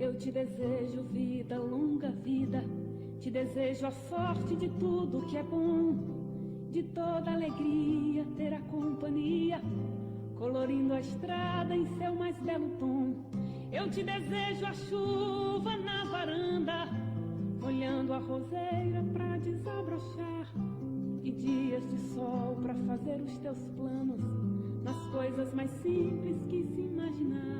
Eu te desejo vida, longa vida. Te desejo a sorte de tudo que é bom, de toda alegria ter a companhia, colorindo a estrada em seu mais belo tom. Eu te desejo a chuva na varanda, molhando a roseira pra desabrochar, e dias de sol pra fazer os teus planos nas coisas mais simples que se imaginar.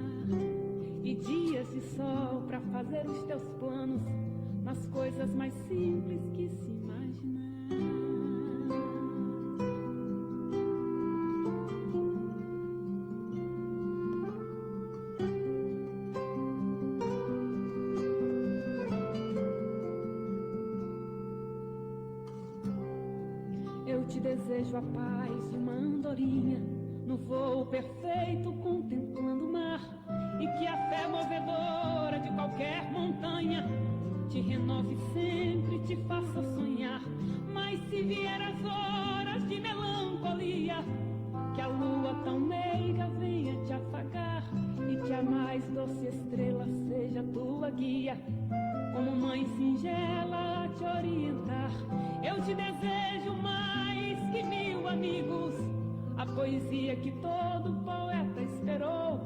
E dias de sol pra fazer os teus planos nas coisas mais simples que se imaginar. Eu te desejo a paz de uma andorinha, no voo perfeito contemplando o mar, e que a fé movedora de qualquer montanha te renove sempre, te faça sonhar. Mas se vier as horas de melancolia, que a lua tão meiga venha te afagar, e que a mais doce estrela seja tua guia, como mãe singela a te orientar. Eu te desejo mais que 1000 amigos, a poesia que todo poeta esperou,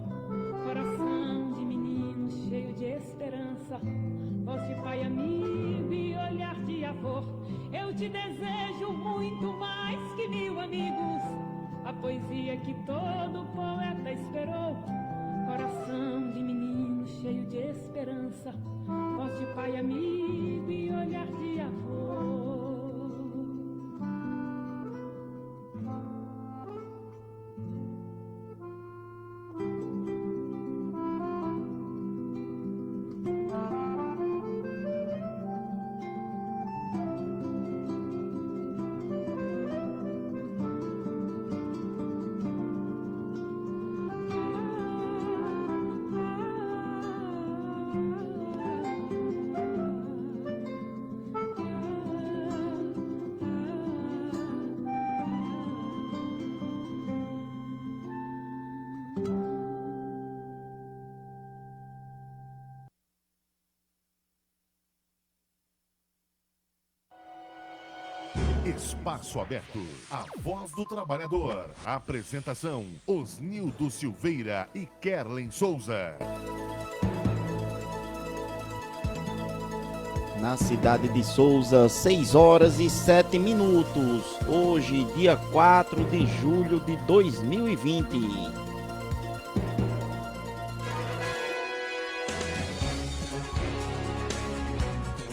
coração de menino cheio de esperança, voz de pai amigo e olhar de avô. Eu te desejo muito mais que 1000 amigos, a poesia que todo poeta esperou, coração de menino cheio de esperança, voz de pai amigo e olhar de avô. Espaço Aberto, a voz do trabalhador. Apresentação, Osnildo Silveira e Kerlen Souza. Na cidade de Souza, 6 horas e 7 minutos. Hoje, dia 4 de julho de 2020.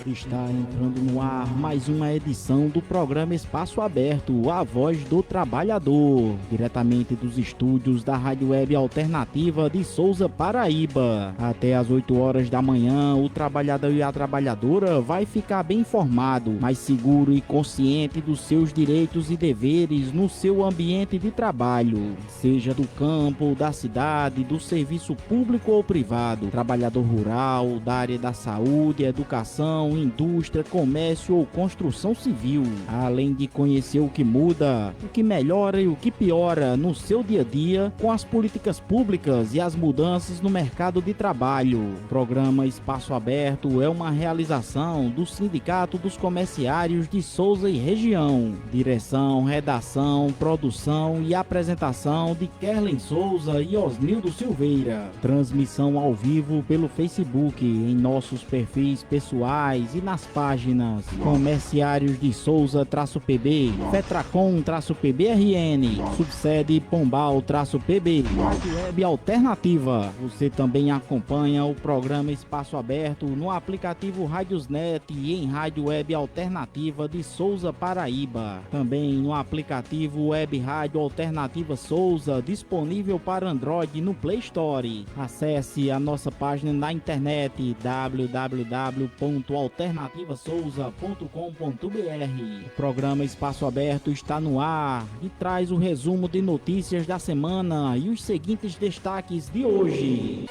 Está entrando no ar mais uma edição do programa Espaço Aberto, a voz do trabalhador, diretamente dos estúdios da Rádio Web Alternativa de Souza, Paraíba. Até às 8 horas da manhã, o trabalhador e a trabalhadora vai ficar bem informado, mais seguro e consciente dos seus direitos e deveres no seu ambiente de trabalho, seja do campo, da cidade, do serviço público ou privado, trabalhador rural, da área da saúde, educação, indústria, comércio ou construção civil, além de conhecer o que muda, o que melhora e o que piora no seu dia a dia com as políticas públicas e as mudanças no mercado de trabalho. O programa Espaço Aberto é uma realização do Sindicato dos Comerciários de Souza e Região. Direção, redação, produção e apresentação de Kerlen Souza e Osnildo Silveira. Transmissão ao vivo pelo Facebook, em nossos perfis pessoais e nas páginas Comerciários de Souza-PB, Fetracom-PBRN, Subsede Pombal-PB, Rádio Web Alternativa. Você também acompanha o programa Espaço Aberto no aplicativo Rádiosnet e em Rádio Web Alternativa de Souza, Paraíba. Também no aplicativo Web Rádio Alternativa Souza, disponível para Android no Play Store. Acesse a nossa página na internet www.alternativasouza.com.br. O programa Espaço Aberto está no ar e traz o resumo de notícias da semana e os seguintes destaques de hoje.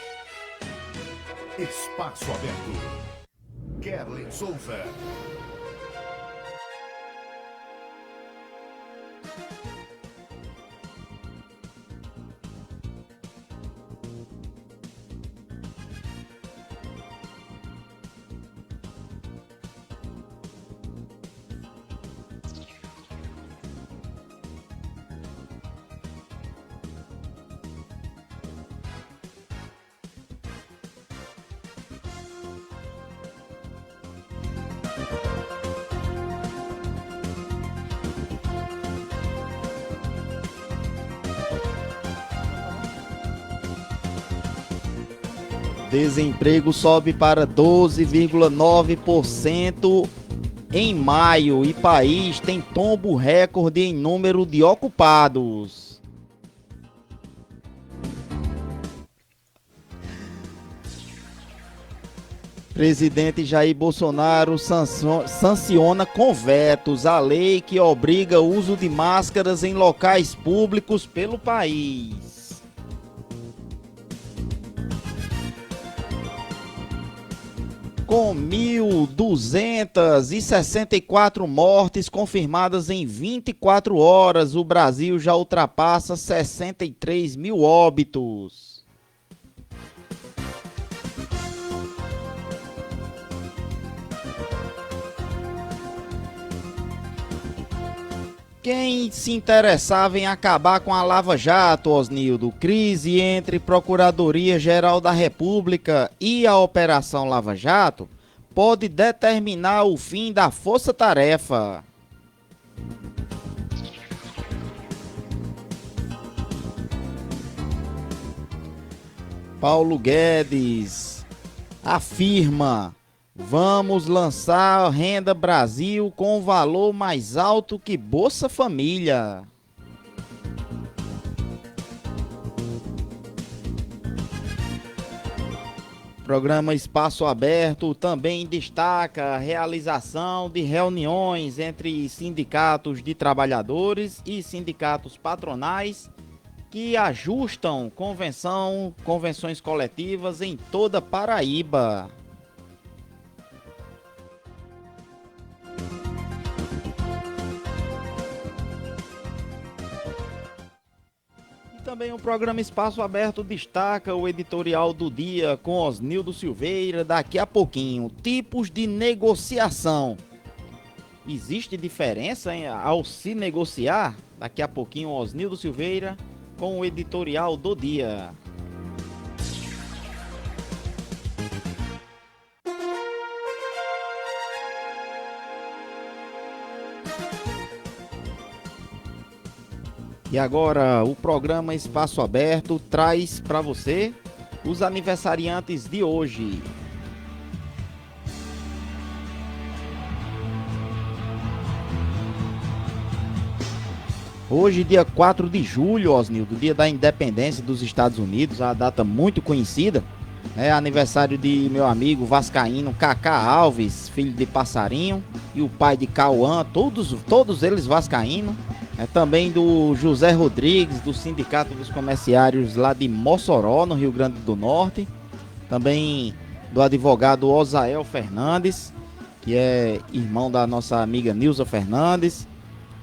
Espaço Aberto. Kerlen Souza. Desemprego sobe para 12,9% em maio e país tem tombo recorde em número de ocupados. Presidente Jair Bolsonaro sanciona com vetos a lei que obriga o uso de máscaras em locais públicos pelo país. Com 1.264 mortes confirmadas em 24 horas, o Brasil já ultrapassa 63 mil óbitos. Quem se interessava em acabar com a Lava Jato, Osnildo, crise entre Procuradoria-Geral da República e a Operação Lava Jato, pode determinar o fim da força-tarefa. Paulo Guedes afirma: vamos lançar Renda Brasil com valor mais alto que Bolsa Família. Programa Espaço Aberto também destaca a realização de reuniões entre sindicatos de trabalhadores e sindicatos patronais que ajustam convenções coletivas em toda Paraíba. Também o programa Espaço Aberto destaca o editorial do dia com Osnildo Silveira. Daqui a pouquinho, tipos de negociação. Existe diferença ao se negociar? Daqui a pouquinho, Osnildo Silveira com o editorial do dia. E agora o programa Espaço Aberto traz para você os aniversariantes de hoje. Hoje, dia 4 de julho, Osnildo, dia da independência dos Estados Unidos, a data muito conhecida. É aniversário de meu amigo vascaíno Cacá Alves, filho de Passarinho, e o pai de Cauã, todos eles vascaínos. É também do José Rodrigues, do Sindicato dos Comerciários lá de Mossoró, no Rio Grande do Norte. Também do advogado Osael Fernandes, que é irmão da nossa amiga Nilza Fernandes.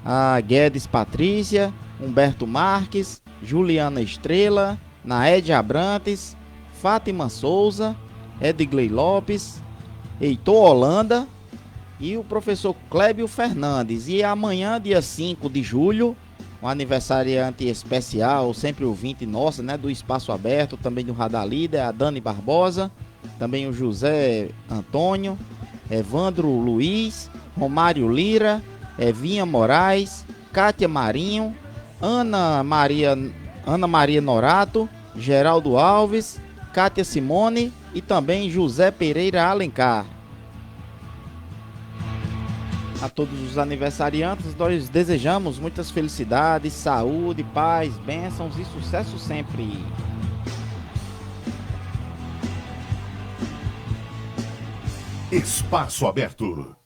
A Guedes Patrícia, Humberto Marques, Juliana Estrela, Naede Abrantes, Fátima Souza, Edgley Lopes, Heitor Holanda e o professor Clébio Fernandes. E amanhã, dia 5 de julho, um aniversariante especial, sempre ouvinte nossa, né, do Espaço Aberto, também do Radar Líder, a Dani Barbosa, também o José Antônio, Evandro Luiz, Romário Lira, Evinha Moraes, Cátia Marinho, Ana Maria Norato, Geraldo Alves, Cátia Simone e também José Pereira Alencar. A todos os aniversariantes, nós desejamos muitas felicidades, saúde, paz, bênçãos e sucesso sempre. Espaço Aberto.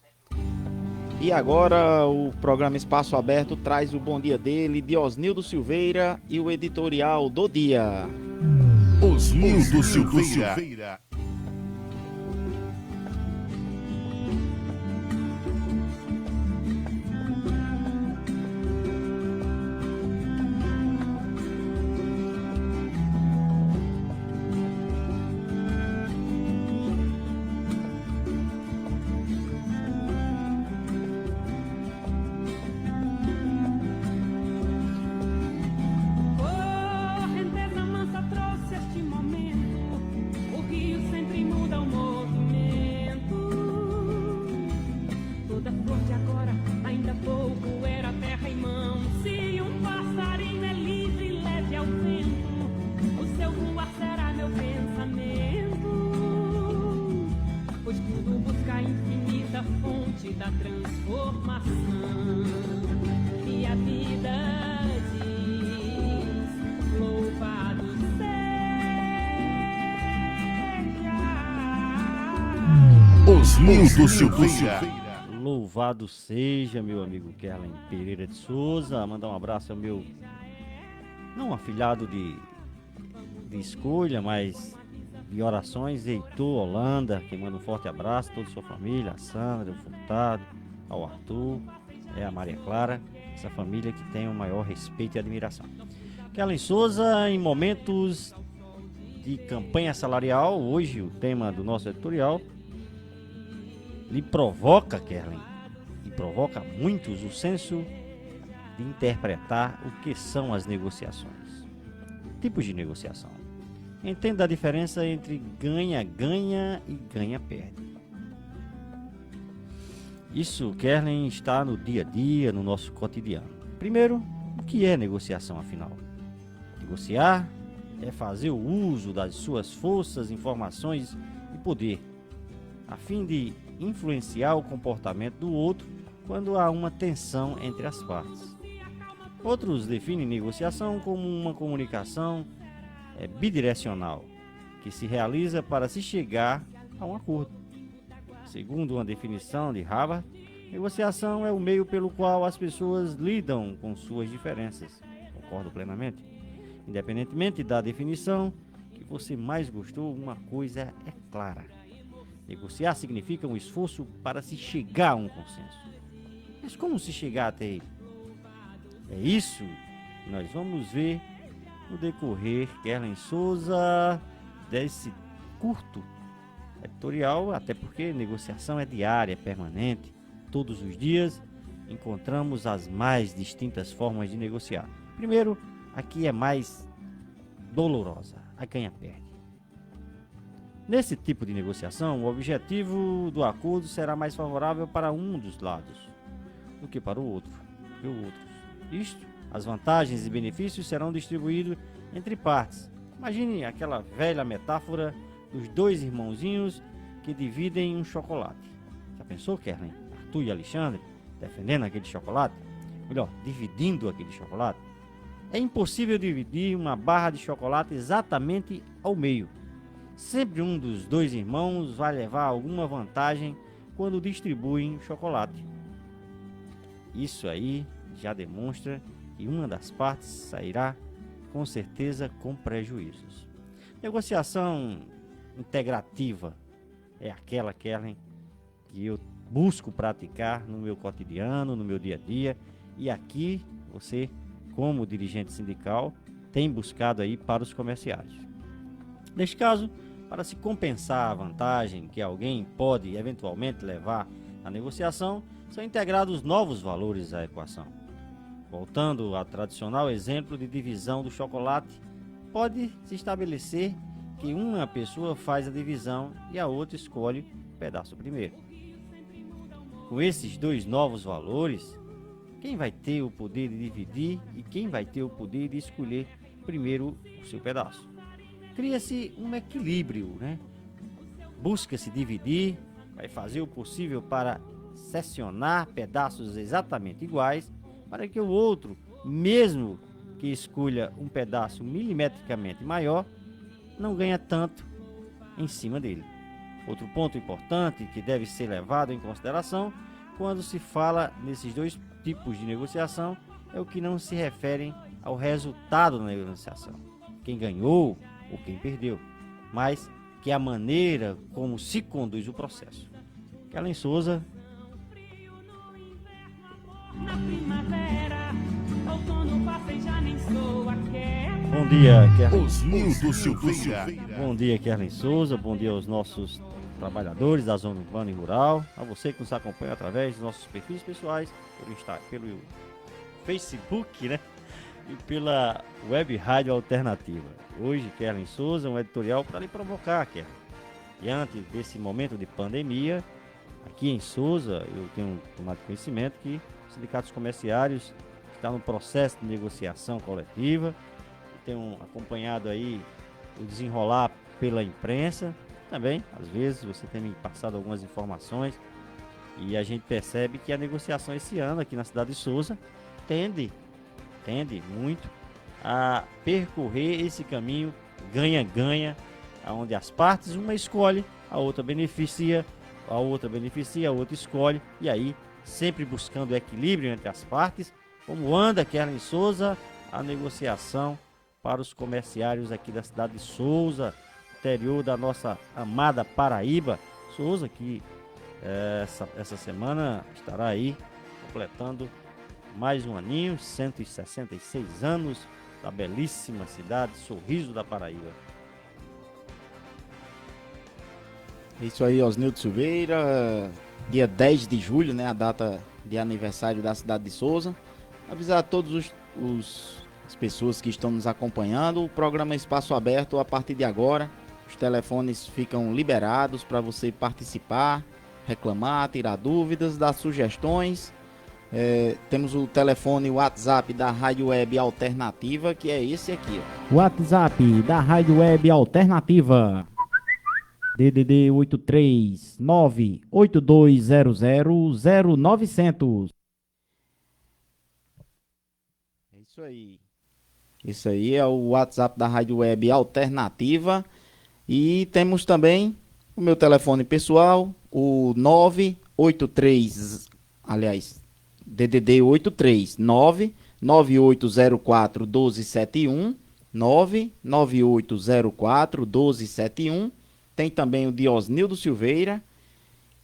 E agora o programa Espaço Aberto traz o bom dia dele, de Osnildo Silveira, e o editorial do dia. Osnildo Silveira. Correnteza mansa trouxe este momento, o rio semente da transformação. E a vida diz: louvado seja Osnildo Silveira. Louvado seja, meu amigo Kerlen Pereira de Souza. Mandar um abraço ao meu, não afilhado de escolha, mas de orações, Heitor Holanda, que manda um forte abraço a toda a sua família, a Sandra, o Furtado, ao Arthur, a Maria Clara, essa família que tem o maior respeito e admiração. Kerlen Souza, em momentos de campanha salarial, hoje o tema do nosso editorial lhe provoca, Kerlen, e provoca muitos o senso de interpretar o que são as negociações. Tipos de negociação. Entenda a diferença entre ganha-ganha e ganha-perde. Isso, Kerlen, está no dia a dia, no nosso cotidiano. Primeiro, o que é negociação, afinal? Negociar é fazer o uso das suas forças, informações e poder, a fim de influenciar o comportamento do outro quando há uma tensão entre as partes. Outros definem negociação como uma comunicação bidirecional, que se realiza para se chegar a um acordo. Segundo uma definição de Harvard, negociação é o meio pelo qual as pessoas lidam com suas diferenças. Concordo plenamente. Independentemente da definição que você mais gostou, uma coisa é clara: negociar significa um esforço para se chegar a um consenso. Mas como se chegar até ele? É isso que nós vamos ver no decorrer, Kerlen Souza, desse curto editorial, até porque negociação é diária, permanente. Todos os dias encontramos as mais distintas formas de negociar. Primeiro, aqui é mais dolorosa, a ganha-perde. Nesse tipo de negociação, o objetivo do acordo será mais favorável para um dos lados do que para o outro. Isto, as vantagens e benefícios serão distribuídos entre partes. Imagine aquela velha metáfora dos dois irmãozinhos que dividem um chocolate. Já pensou, Kerlen? Arthur e Alexandre defendendo aquele chocolate? Melhor, dividindo aquele chocolate? É impossível dividir uma barra de chocolate exatamente ao meio. Sempre um dos dois irmãos vai levar alguma vantagem quando distribuem o chocolate. Isso aí já demonstra que uma das partes sairá com certeza com prejuízos. Negociação integrativa é aquela, Kerlen, que eu busco praticar no meu cotidiano, no meu dia a dia, e aqui você, como dirigente sindical, tem buscado aí para os comerciários. Neste caso, para se compensar a vantagem que alguém pode eventualmente levar na negociação, são integrados novos valores à equação. Voltando ao tradicional exemplo de divisão do chocolate, pode se estabelecer que uma pessoa faz a divisão e a outra escolhe o pedaço primeiro. Com esses dois novos valores, quem vai ter o poder de dividir e quem vai ter o poder de escolher primeiro o seu pedaço? Cria-se um equilíbrio, né? Busca-se dividir, vai fazer o possível para secionar pedaços exatamente iguais, para que o outro, mesmo que escolha um pedaço milimetricamente maior, não ganha tanto em cima dele. Outro ponto importante que deve ser levado em consideração quando se fala nesses dois tipos de negociação é o que não se referem ao resultado da negociação, quem ganhou ou quem perdeu, mas que é a maneira como se conduz o processo. Kerlen Souza. na primavera, outono passa e já nem soa quer. Bom dia, Kerlen. Osnildo Silveira. Bom dia, Kerlen Souza. Bom dia aos nossos trabalhadores da zona urbana e rural, a você que nos acompanha através dos nossos perfis pessoais, pelo Facebook, né? E pela Web Rádio Alternativa. Hoje, Kerlen Souza, um editorial para lhe provocar, Kerlen. Diante desse momento de pandemia, aqui em Souza, eu tenho tomado conhecimento que os sindicatos comerciários estão no processo de negociação coletiva, tenho acompanhado aí o desenrolar pela imprensa. Também, às vezes, você tem me passado algumas informações E a gente percebe que a negociação esse ano aqui na cidade de Souza tende muito a percorrer esse caminho ganha-ganha, onde as partes, uma escolhe, a outra beneficia, a outra escolhe, e aí sempre buscando equilíbrio entre as partes. Como anda Kerlin Souza, a negociação para os comerciários aqui da cidade de Souza, interior da nossa amada Paraíba. Souza, que essa semana estará aí completando mais um aninho, 166 anos da belíssima cidade, Sorriso da Paraíba. Isso aí, Osnildo Silveira, dia 10 de julho, né, a data de aniversário da cidade de Souza. Avisar a todos as pessoas que estão nos acompanhando, o programa Espaço Aberto a partir de agora, os telefones ficam liberados para você participar, reclamar, tirar dúvidas, dar sugestões. Temos o telefone WhatsApp da Rádio Web Alternativa, que é esse aqui, ó. WhatsApp da Rádio Web Alternativa, DDD 839-8200-0900. É isso aí. Isso aí é o WhatsApp da Rádio Web Alternativa. E temos também o meu telefone pessoal, o 983, aliás, DDD 83 99804 1271, 99804 1271. Tem também o de Osnildo Silveira,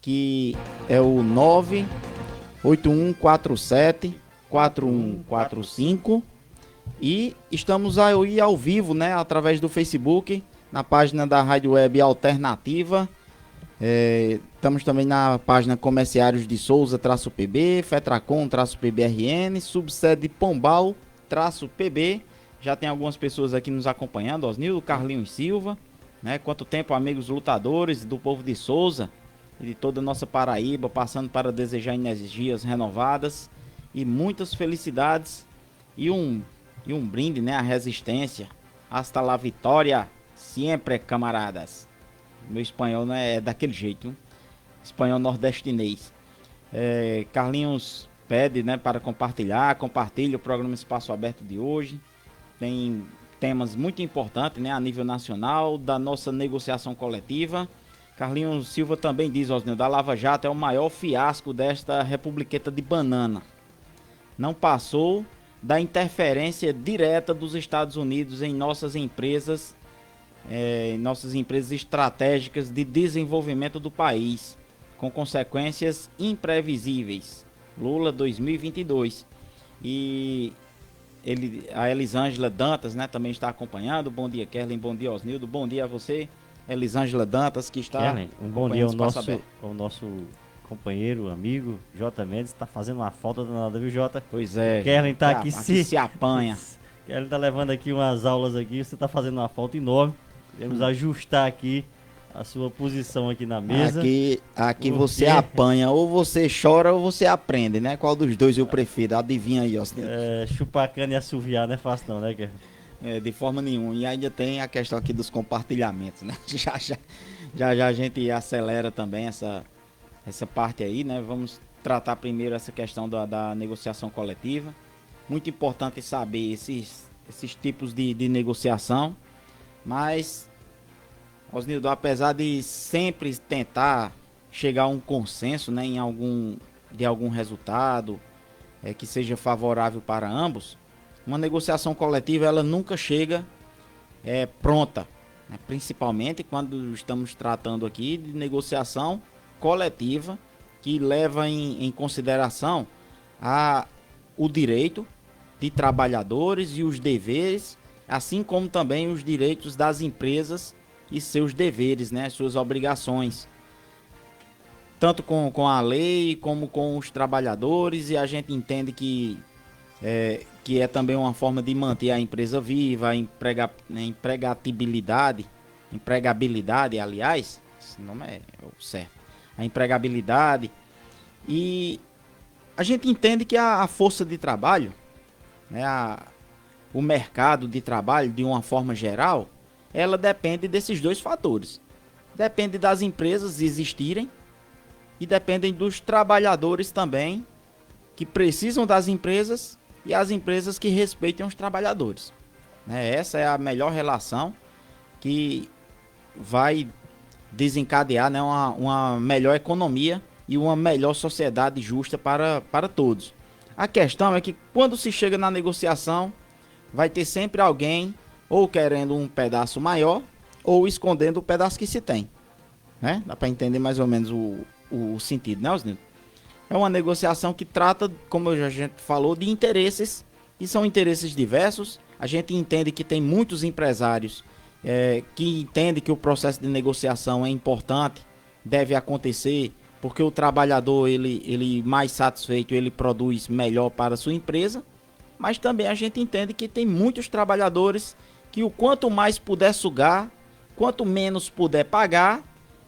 que é o 98147 4145. E estamos aí ao vivo, né, através do Facebook, na página da Rádio Web Alternativa. Estamos também na página Comerciários de Souza-PB, Fetracom-PBRN, subsede Pombal-PB. Já tem algumas pessoas aqui nos acompanhando, Osnildo, Carlinhos Silva, né? Quanto tempo, amigos lutadores do povo de Souza e de toda a nossa Paraíba, passando para desejar energias renovadas e muitas felicidades e um brinde, né, à resistência. Hasta la vitória, sempre, camaradas. Meu espanhol não é daquele jeito, hein? Espanhol nordestinês. Carlinhos pede, né, para compartilhe o programa Espaço Aberto de hoje. Tem temas muito importantes, né, a nível nacional, da nossa negociação coletiva. Carlinhos Silva também diz, Osnildo, da Lava Jato é o maior fiasco desta republiqueta de banana. Não passou da interferência direta dos Estados Unidos em nossas empresas estratégicas de desenvolvimento do país, com consequências imprevisíveis. Lula 2022. E a Elisângela Dantas, né, também está acompanhando. Bom dia, Kerlin. Bom dia, Osnildo. Bom dia a você, Elisângela Dantas, que está Kerlin, um bom dia ao nosso companheiro, amigo, J. Mendes. Está fazendo uma falta danada, viu, Jota? Pois é. Kerlin está aqui se apanha. Kerlin está levando aqui umas aulas aqui. Você está fazendo uma falta enorme. Queremos ajustar aqui a sua posição aqui na mesa. Aqui você apanha, ou você chora ou você aprende, né? Qual dos dois eu prefiro? Adivinha aí, ó. Chupar cana e assoviar não é fácil não, né, Kerlin? De forma nenhuma. E ainda tem a questão aqui dos compartilhamentos, né? Já a gente acelera também essa parte aí, né? Vamos tratar primeiro essa questão da negociação coletiva. Muito importante saber esses tipos de negociação. Mas, Osnildo, apesar de sempre tentar chegar a um consenso, né, de algum resultado que seja favorável para ambos, uma negociação coletiva ela nunca chega pronta, né, principalmente quando estamos tratando aqui de negociação coletiva que leva em consideração o direito de trabalhadores e os deveres, assim como também os direitos das empresas e seus deveres, né, suas obrigações, tanto com a lei como com os trabalhadores. E a gente entende que é também uma forma de manter a empresa viva, a empregabilidade, aliás, esse nome é o certo, a empregabilidade. E a gente entende que a força de trabalho, né, o mercado de trabalho, de uma forma geral, ela depende desses dois fatores. Depende das empresas existirem e dependem dos trabalhadores também, que precisam das empresas e as empresas que respeitem os trabalhadores. Né? Essa é a melhor relação que vai desencadear, né, uma melhor economia e uma melhor sociedade justa para todos. A questão é que quando se chega na negociação, vai ter sempre alguém ou querendo um pedaço maior ou escondendo o pedaço que se tem. Né? Dá para entender mais ou menos o sentido, né, Osnildo? É uma negociação que trata, como a gente falou, de interesses, e são interesses diversos. A gente entende que tem muitos empresários que entendem que o processo de negociação é importante, deve acontecer, porque o trabalhador, ele mais satisfeito, ele produz melhor para a sua empresa. Mas também a gente entende que tem muitos trabalhadores que o quanto mais puder sugar, quanto menos puder pagar,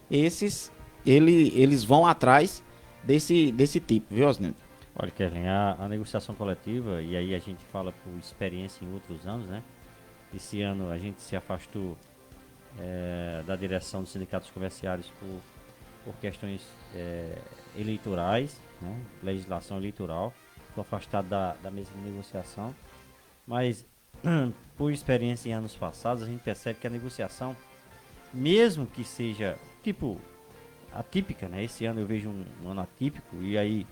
eles vão atrás desse tipo, viu, Osnildo? Olha, Kevin, a negociação coletiva, e aí a gente fala por experiência em outros anos, né? Esse ano a gente se afastou da direção dos sindicatos comerciários por questões eleitorais, né? Legislação eleitoral. Estou afastado da mesa de negociação, mas por experiência em anos passados, a gente percebe que a negociação, mesmo que seja tipo atípica, né? Esse ano eu vejo um ano atípico, e aí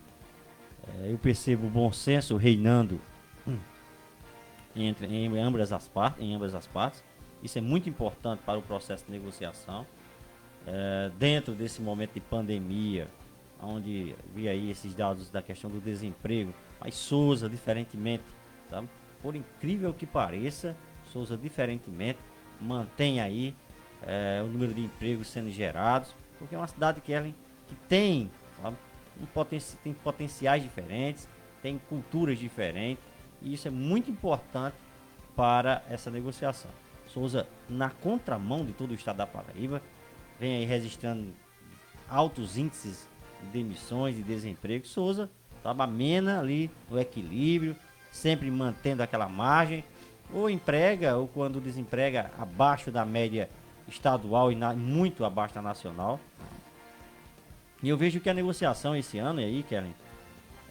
eu percebo o bom senso reinando em ambas as partes. Isso é muito importante para o processo de negociação. Dentro desse momento de pandemia, onde vi aí esses dados da questão do desemprego, mas Souza, diferentemente, tá? Por incrível que pareça, Souza, diferentemente, mantém aí o número de empregos sendo gerados, porque é uma cidade que tem, tá? Tem potenciais diferentes, tem culturas diferentes, e isso é muito importante para essa negociação. Souza, na contramão de todo o estado da Paraíba, vem aí registrando altos índices de demissões e desemprego. Souza estava amena ali no equilíbrio, sempre mantendo aquela margem, ou emprega, ou quando desemprega, abaixo da média estadual e muito abaixo da nacional. E eu vejo que a negociação esse ano, aí, Kellen,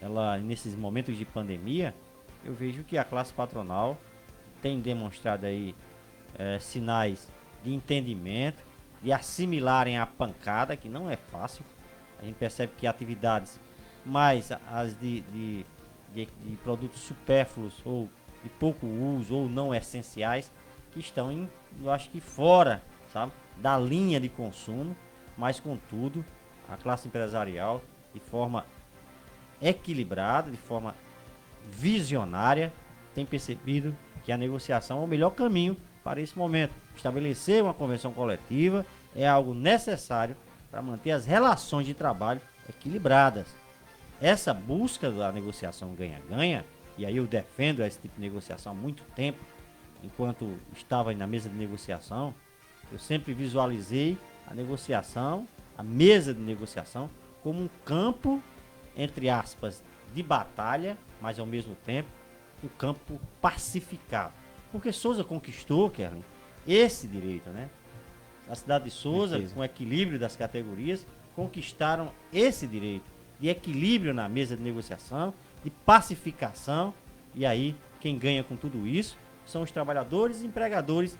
ela, nesses momentos de pandemia, eu vejo que a classe patronal tem demonstrado aí sinais de entendimento, de assimilarem a pancada, que não é fácil. A gente percebe que atividades mais as de produtos supérfluos ou de pouco uso ou não essenciais, que estão, eu acho que fora, sabe, da linha de consumo, mas contudo, a classe empresarial, de forma equilibrada, de forma visionária, tem percebido que a negociação é o melhor caminho para esse momento. Estabelecer uma convenção coletiva é algo necessário para manter as relações de trabalho equilibradas. Essa busca da negociação ganha-ganha, e aí eu defendo esse tipo de negociação há muito tempo, enquanto estava na mesa de negociação, eu sempre visualizei a negociação, a mesa de negociação, como um campo, entre aspas, de batalha, mas ao mesmo tempo um campo pacificado. Porque Souza conquistou, Kellen, esse direito, né? A cidade de Souza, com o equilíbrio das categorias, conquistaram esse direito de equilíbrio na mesa de negociação, de pacificação, e aí quem ganha com tudo isso são os trabalhadores e empregadores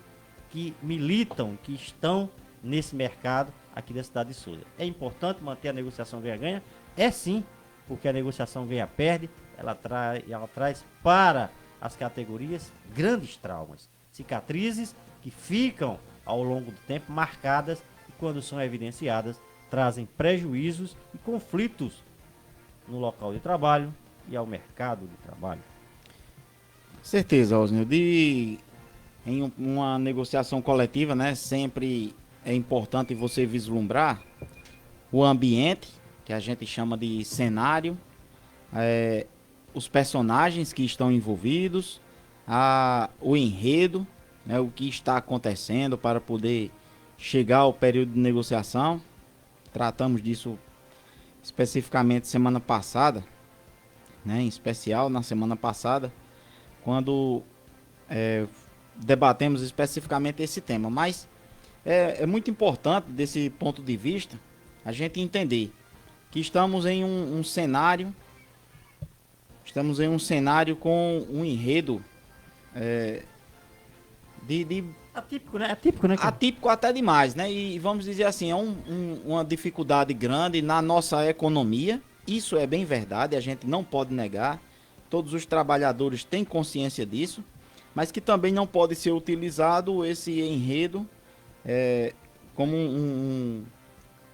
que militam, que estão nesse mercado aqui da cidade de Souza. É importante manter a negociação ganha-ganha? É sim, porque a negociação ganha-perde, ela traz para as categorias grandes traumas, cicatrizes que ficam ao longo do tempo marcadas e, quando são evidenciadas, trazem prejuízos e conflitos no local de trabalho e ao mercado de trabalho. Certeza, Osnildo. Em uma negociação coletiva, né, sempre é importante você vislumbrar o ambiente, que a gente chama de cenário, os personagens que estão envolvidos, o enredo, né, o que está acontecendo para poder chegar ao período de negociação. Tratamos disso especificamente semana passada, né, em especial na semana passada, quando debatemos especificamente esse tema. Mas é muito importante, desse ponto de vista, a gente entender que estamos em um cenário com um enredo de Atípico, né? Atípico, né? atípico até demais, né? E vamos dizer assim, é uma dificuldade grande na nossa economia. Isso é bem verdade, a gente não pode negar. Todos os trabalhadores têm consciência disso, mas que também não pode ser utilizado esse enredo como um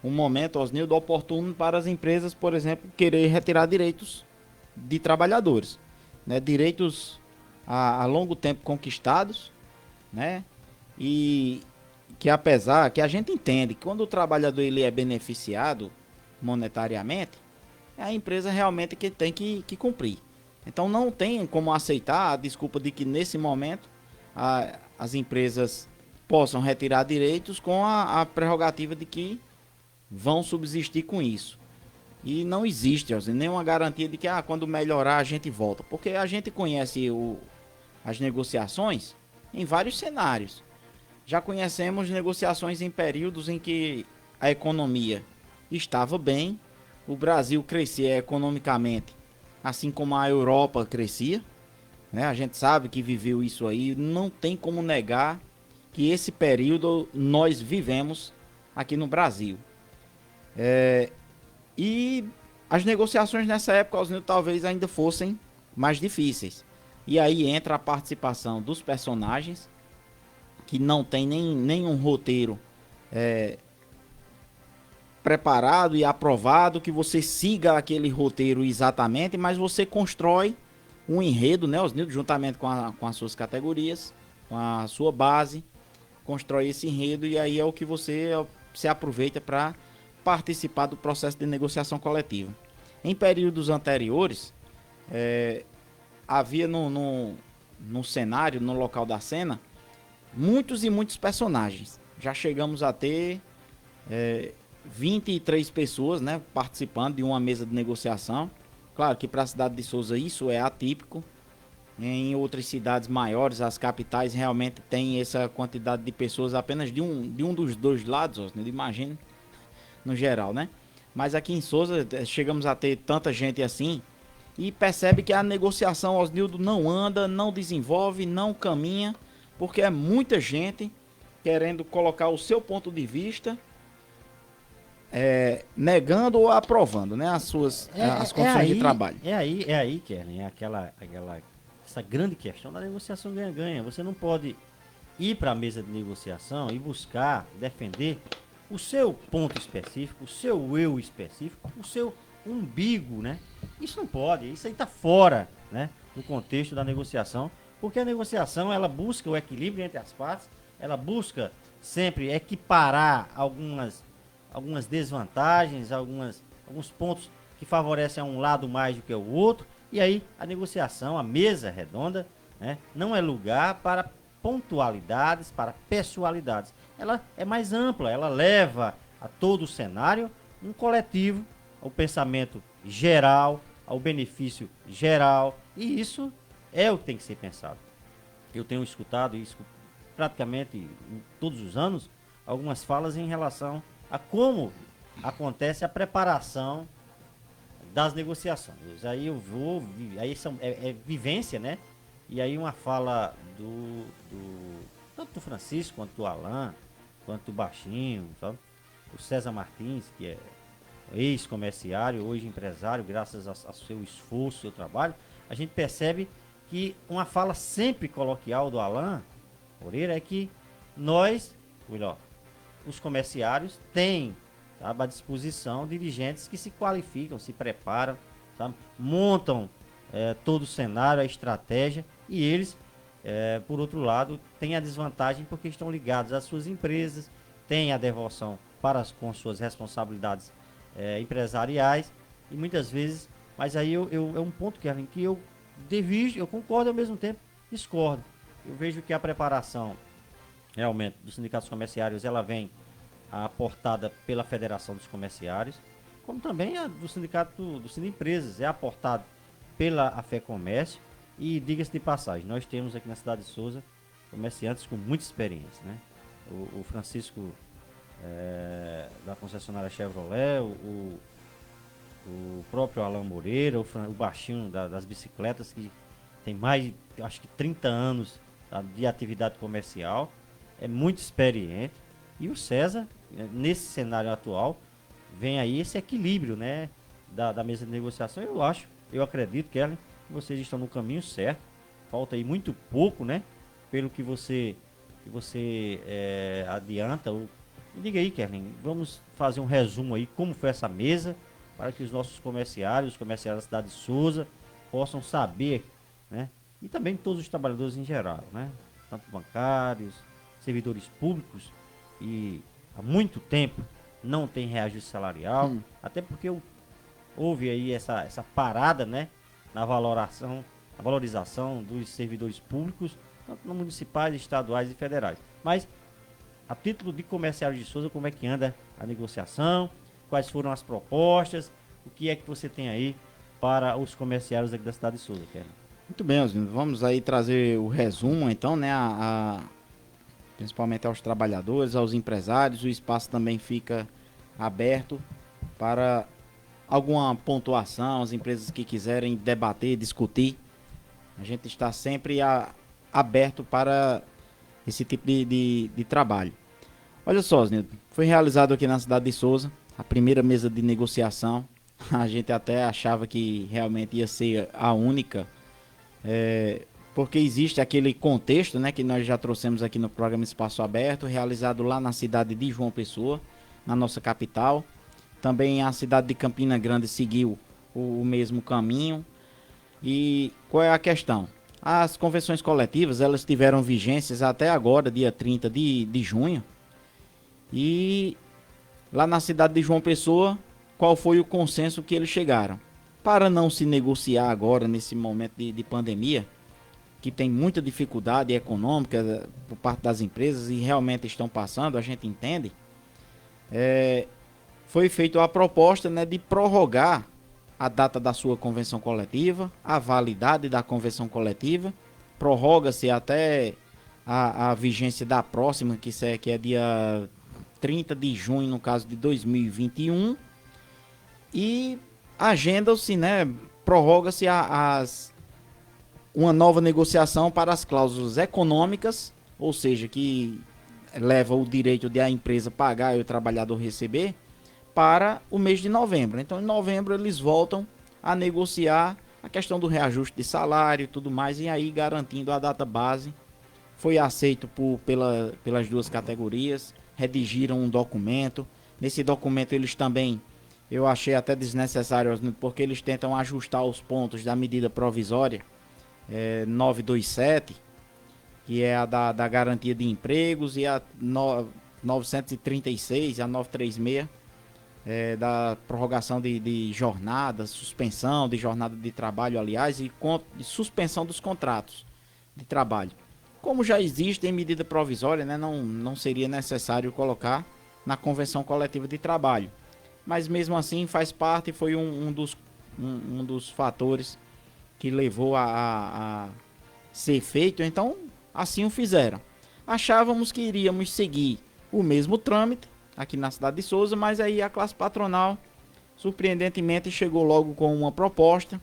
momento, Osnildo, oportuno para as empresas, por exemplo, querer retirar direitos de trabalhadores, né? Direitos a longo tempo conquistados, né? E que apesar que a gente entende que quando o trabalhador ele é beneficiado monetariamente, é a empresa realmente que tem que cumprir. Então não tem como aceitar a desculpa de que nesse momento as empresas possam retirar direitos com a prerrogativa de que vão subsistir com isso. E não existe nenhuma garantia de que quando melhorar a gente volta. Porque a gente conhece as negociações em vários cenários. Já conhecemos negociações em períodos em que a economia estava bem, o Brasil crescia economicamente, assim como a Europa crescia, né? A gente sabe que viveu isso aí, não tem como negar que esse período nós vivemos aqui no Brasil. E as negociações nessa época, talvez ainda fossem mais difíceis. E aí entra a participação dos personagens, que não tem nenhum roteiro preparado e aprovado, que você siga aquele roteiro exatamente, mas você constrói um enredo, né, Osnildo, juntamente com as suas categorias, com a sua base, constrói esse enredo e aí é o que você se aproveita para participar do processo de negociação coletiva. Em períodos anteriores, havia no cenário, no local da cena, muitos e muitos personagens. Já chegamos a ter 23 pessoas, né, participando de uma mesa de negociação. Claro que para a cidade de Souza isso é atípico. Em outras cidades maiores, as capitais realmente têm essa quantidade de pessoas apenas de um dos dois lados, imagina, no geral, né? Mas aqui em Souza chegamos a ter tanta gente assim e percebe que a negociação, Osnildo, não anda, não desenvolve, não caminha, porque é muita gente querendo colocar o seu ponto de vista, negando ou aprovando, né, as condições de trabalho. É aí, Kellen, essa grande questão da negociação ganha-ganha. Você não pode ir para a mesa de negociação e buscar defender o seu ponto específico, o seu eu específico, o seu umbigo, né? Isso não pode, isso aí está fora, né, do contexto da negociação, porque a negociação ela busca o equilíbrio entre as partes, ela busca sempre equiparar algumas desvantagens, alguns pontos que favorecem a um lado mais do que o outro, e aí a negociação, a mesa redonda, né, não é lugar para pontualidades, para pessoalidades. Ela é mais ampla, ela leva a todo o cenário um coletivo, ao pensamento geral, ao benefício geral, e isso é o que tem que ser pensado. Eu tenho escutado isso praticamente todos os anos, algumas falas em relação a como acontece a preparação das negociações. Aí eu vou, aí é vivência, né? E aí uma fala tanto do Francisco, quanto do Alain, quanto do Baixinho, sabe? O César Martins, que é ex-comerciário, hoje empresário, graças ao seu esforço, seu trabalho, a gente percebe que uma fala sempre coloquial do Alain Moreira é que os comerciários têm, sabe, à disposição dirigentes que se qualificam, se preparam, sabe, montam todo o cenário, a estratégia, e eles, por outro lado, têm a desvantagem porque estão ligados às suas empresas, têm a devoção com suas responsabilidades empresariais, e muitas vezes, mas aí é um ponto, Kevin, que eu concordo e ao mesmo tempo discordo. Eu vejo que a preparação realmente dos sindicatos comerciários, ela vem aportada pela Federação dos Comerciários, como também a do sindicato do Sindempresas, é aportado pela AFEComércio, e diga-se de passagem, nós temos aqui na cidade de Souza comerciantes com muita experiência, né? O Francisco da concessionária Chevrolet, o próprio Alain Moreira, o baixinho das bicicletas, que tem mais, acho que 30 anos de atividade comercial, é muito experiente. E o César, nesse cenário atual, vem aí esse equilíbrio, né, da mesa de negociação. Eu acredito, Kellen, que vocês estão no caminho certo. Falta aí muito pouco, né, pelo que você adianta. Me diga aí, Kellen, vamos fazer um resumo aí, como foi essa mesa, para que os nossos comerciários, os comerciários da cidade de Souza, possam saber, né, e também todos os trabalhadores em geral, né, tanto bancários, servidores públicos, e há muito tempo não tem reajuste salarial, até porque houve aí essa parada, né, na valorização dos servidores públicos, tanto no municipais, estaduais e federais. Mas, a título de comerciário de Souza, como é que anda a negociação, quais foram as propostas, o que é que você tem aí para os comerciários aqui da cidade de Souza, Kellen? Muito bem, Oswaldo. Vamos aí trazer o resumo, então, né, principalmente aos trabalhadores, aos empresários. O espaço também fica aberto para alguma pontuação, as empresas que quiserem debater, discutir. A gente está sempre aberto para esse tipo de trabalho. Olha só, Osnildo, foi realizado aqui na cidade de Souza a primeira mesa de negociação. A gente até achava que realmente ia ser a única, porque existe aquele contexto, né, que nós já trouxemos aqui no programa Espaço Aberto, realizado lá na cidade de João Pessoa, na nossa capital. Também a cidade de Campina Grande seguiu o mesmo caminho. E qual é a questão? As convenções coletivas, elas tiveram vigências até agora, dia 30 de junho. E lá na cidade de João Pessoa, qual foi o consenso que eles chegaram? Para não se negociar agora, nesse momento de pandemia, que tem muita dificuldade econômica por parte das empresas e realmente estão passando, a gente entende, foi feita a proposta, né, de prorrogar a data da sua convenção coletiva, a validade da convenção coletiva, prorroga-se até a vigência da próxima, que é dia 30 de junho, no caso de 2021, e agenda-se, né, prorroga-se uma nova negociação para as cláusulas econômicas, ou seja, que leva o direito de a empresa pagar e o trabalhador receber, para o mês de novembro. Então, em novembro, eles voltam a negociar a questão do reajuste de salário e tudo mais, e aí garantindo a data base. Foi aceito pelas duas categorias, redigiram um documento. Nesse documento, eles também, eu achei até desnecessário, porque eles tentam ajustar os pontos da medida provisória 927, que é a da garantia de empregos, e a 936, a 936, da prorrogação de jornada, suspensão de jornada de trabalho, aliás, e suspensão dos contratos de trabalho. Como já existe em medida provisória, né, não seria necessário colocar na convenção coletiva de trabalho. Mas mesmo assim faz parte, foi um dos fatores que levou a ser feito, então assim o fizeram. Achávamos que iríamos seguir o mesmo trâmite aqui na cidade de Souza, mas aí a classe patronal, surpreendentemente, chegou logo com uma proposta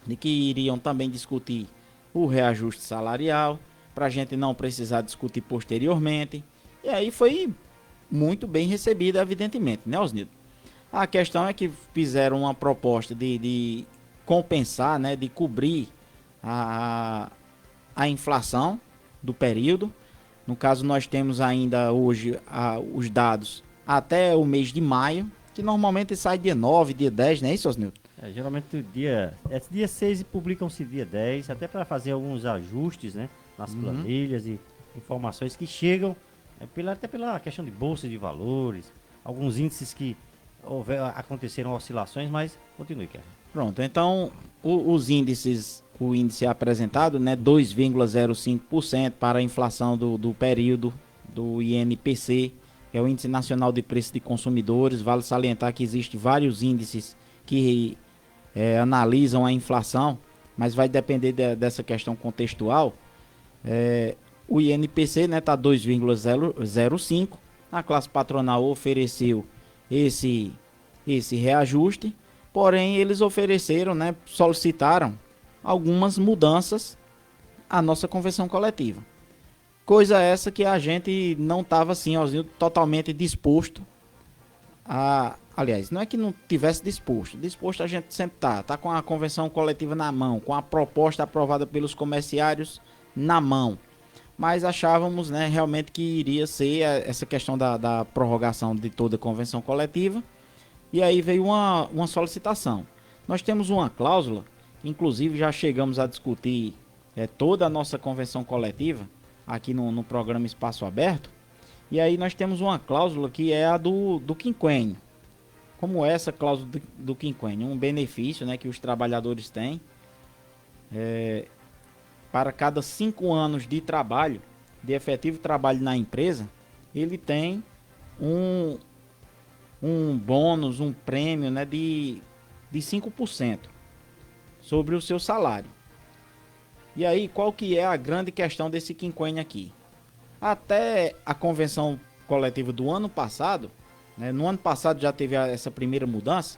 de que iriam também discutir o reajuste salarial, para a gente não precisar discutir posteriormente. E aí foi muito bem recebida, evidentemente, né, Osnildo? A questão é que fizeram uma proposta de compensar, né, de cobrir a inflação do período. No caso, nós temos ainda hoje os dados até o mês de maio, que normalmente sai dia 9, dia 10, não é isso, Osnildo? Geralmente dia 6 e publicam-se dia 10, até para fazer alguns ajustes, né, nas planilhas e informações que chegam, até pela questão de bolsa de valores, alguns índices que aconteceram oscilações, mas continue, Kellen. Pronto, então os índices, o índice apresentado, né, 2,05% para a inflação do período do INPC, que é o Índice Nacional de Preços de Consumidores. Vale salientar que existem vários índices que analisam a inflação, mas vai depender dessa questão contextual. O INPC, né, está 2,05%. A classe patronal ofereceu esse reajuste, porém eles ofereceram, né, solicitaram algumas mudanças à nossa convenção coletiva. Coisa essa que a gente não estava assim, totalmente disposto a... Aliás, não é que não tivesse disposto. Disposto a gente sempre tá com a convenção coletiva na mão, com a proposta aprovada pelos comerciários na mão. Mas achávamos, né, realmente que iria ser essa questão da prorrogação de toda a convenção coletiva. E aí veio uma solicitação. Nós temos uma cláusula, inclusive já chegamos a discutir toda a nossa convenção coletiva aqui no programa Espaço Aberto. E aí nós temos uma cláusula que é a do quinquênio. Como essa cláusula do quinquênio, um benefício, né, que os trabalhadores têm para cada 5 anos de trabalho, de efetivo trabalho na empresa, ele tem um bônus, um prêmio, né, de 5% sobre o seu salário. E aí, qual que é a grande questão desse quinquênio aqui? Até a convenção coletiva do ano passado, né, no ano passado já teve essa primeira mudança,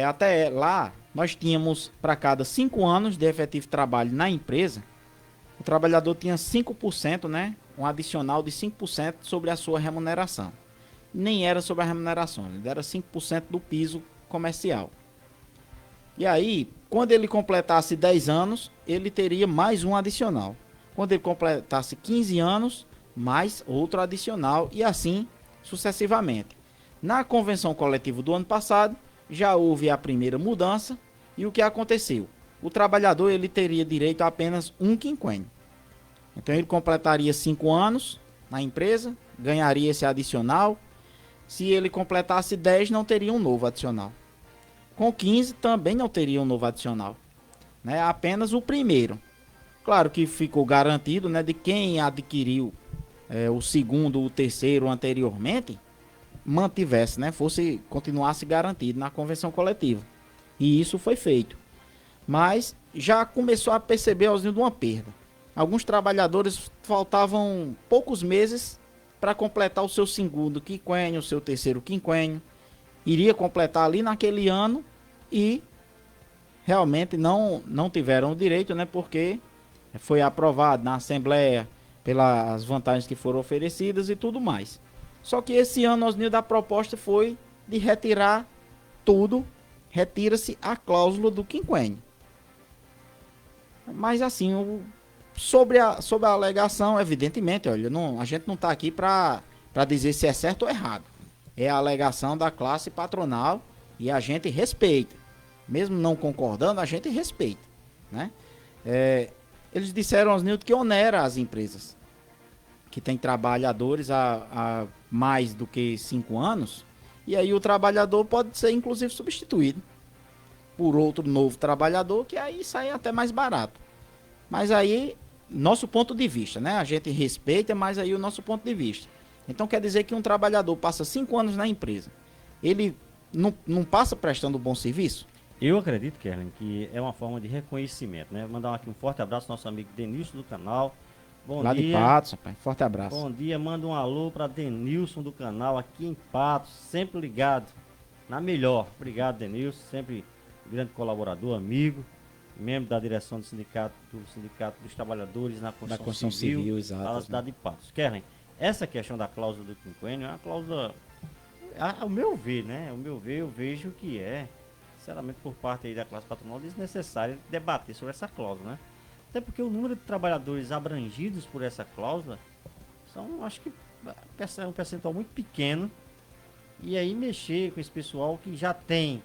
até lá nós tínhamos para cada 5 anos de efetivo trabalho na empresa, o trabalhador tinha 5%, né, um adicional de 5% sobre a sua remuneração. Nem era sobre a remuneração, ele era 5% do piso comercial. E aí, quando ele completasse 10 anos, ele teria mais um adicional. Quando ele completasse 15 anos, mais outro adicional e assim sucessivamente. Na convenção coletiva do ano passado, já houve a primeira mudança e o que aconteceu? O trabalhador ele teria direito a apenas um quinquênio. Então ele completaria 5 anos na empresa, ganharia esse adicional. Se ele completasse 10, não teria um novo adicional. Com 15 também não teria um novo adicional, né? Apenas o primeiro. Claro que ficou garantido, né, de quem adquiriu o segundo, o terceiro anteriormente, mantivesse, né, continuasse garantido na convenção coletiva. E isso foi feito. Mas já começou a perceber de uma perda. Alguns trabalhadores faltavam poucos meses para completar o seu segundo quinquênio, o seu terceiro quinquênio. Iria completar ali naquele ano e realmente não tiveram o direito, né, porque foi aprovado na Assembleia pelas vantagens que foram oferecidas e tudo mais. Só que esse ano, Osnildo, a proposta foi de retirar tudo, retira-se a cláusula do quinquênio. Mas assim, sobre a alegação, evidentemente, olha, a gente não está aqui para dizer se é certo ou errado. É a alegação da classe patronal e a gente respeita. Mesmo não concordando, a gente respeita, né? Eles disseram aos Nilton que onera as empresas que têm trabalhadores há mais do que 5 anos, e aí o trabalhador pode ser inclusive substituído por outro novo trabalhador, que aí sai até mais barato. Mas aí, nosso ponto de vista, né? A gente respeita, mas aí o nosso ponto de vista. Então quer dizer que um trabalhador passa 5 anos na empresa, ele não passa prestando bom serviço? Eu acredito, Kerlin, que é uma forma de reconhecimento, né? Mandar aqui um forte abraço ao nosso amigo Denilson do canal. Bom Lá dia. de Patos, rapaz. Forte abraço. Bom dia, manda um alô para Denilson do canal aqui em Patos, sempre ligado na melhor. Obrigado, Denilson, sempre grande colaborador, amigo, membro da direção do Sindicato dos Trabalhadores na Construção Civil exato, da cidade de Patos. Kerlin, essa questão da cláusula do quinquênio é uma cláusula, ao meu ver, né? Ao meu ver, eu vejo que sinceramente, por parte aí da classe patronal, desnecessário debater sobre essa cláusula, né? Até porque o número de trabalhadores abrangidos por essa cláusula acho que um percentual muito pequeno. E aí mexer com esse pessoal que já tem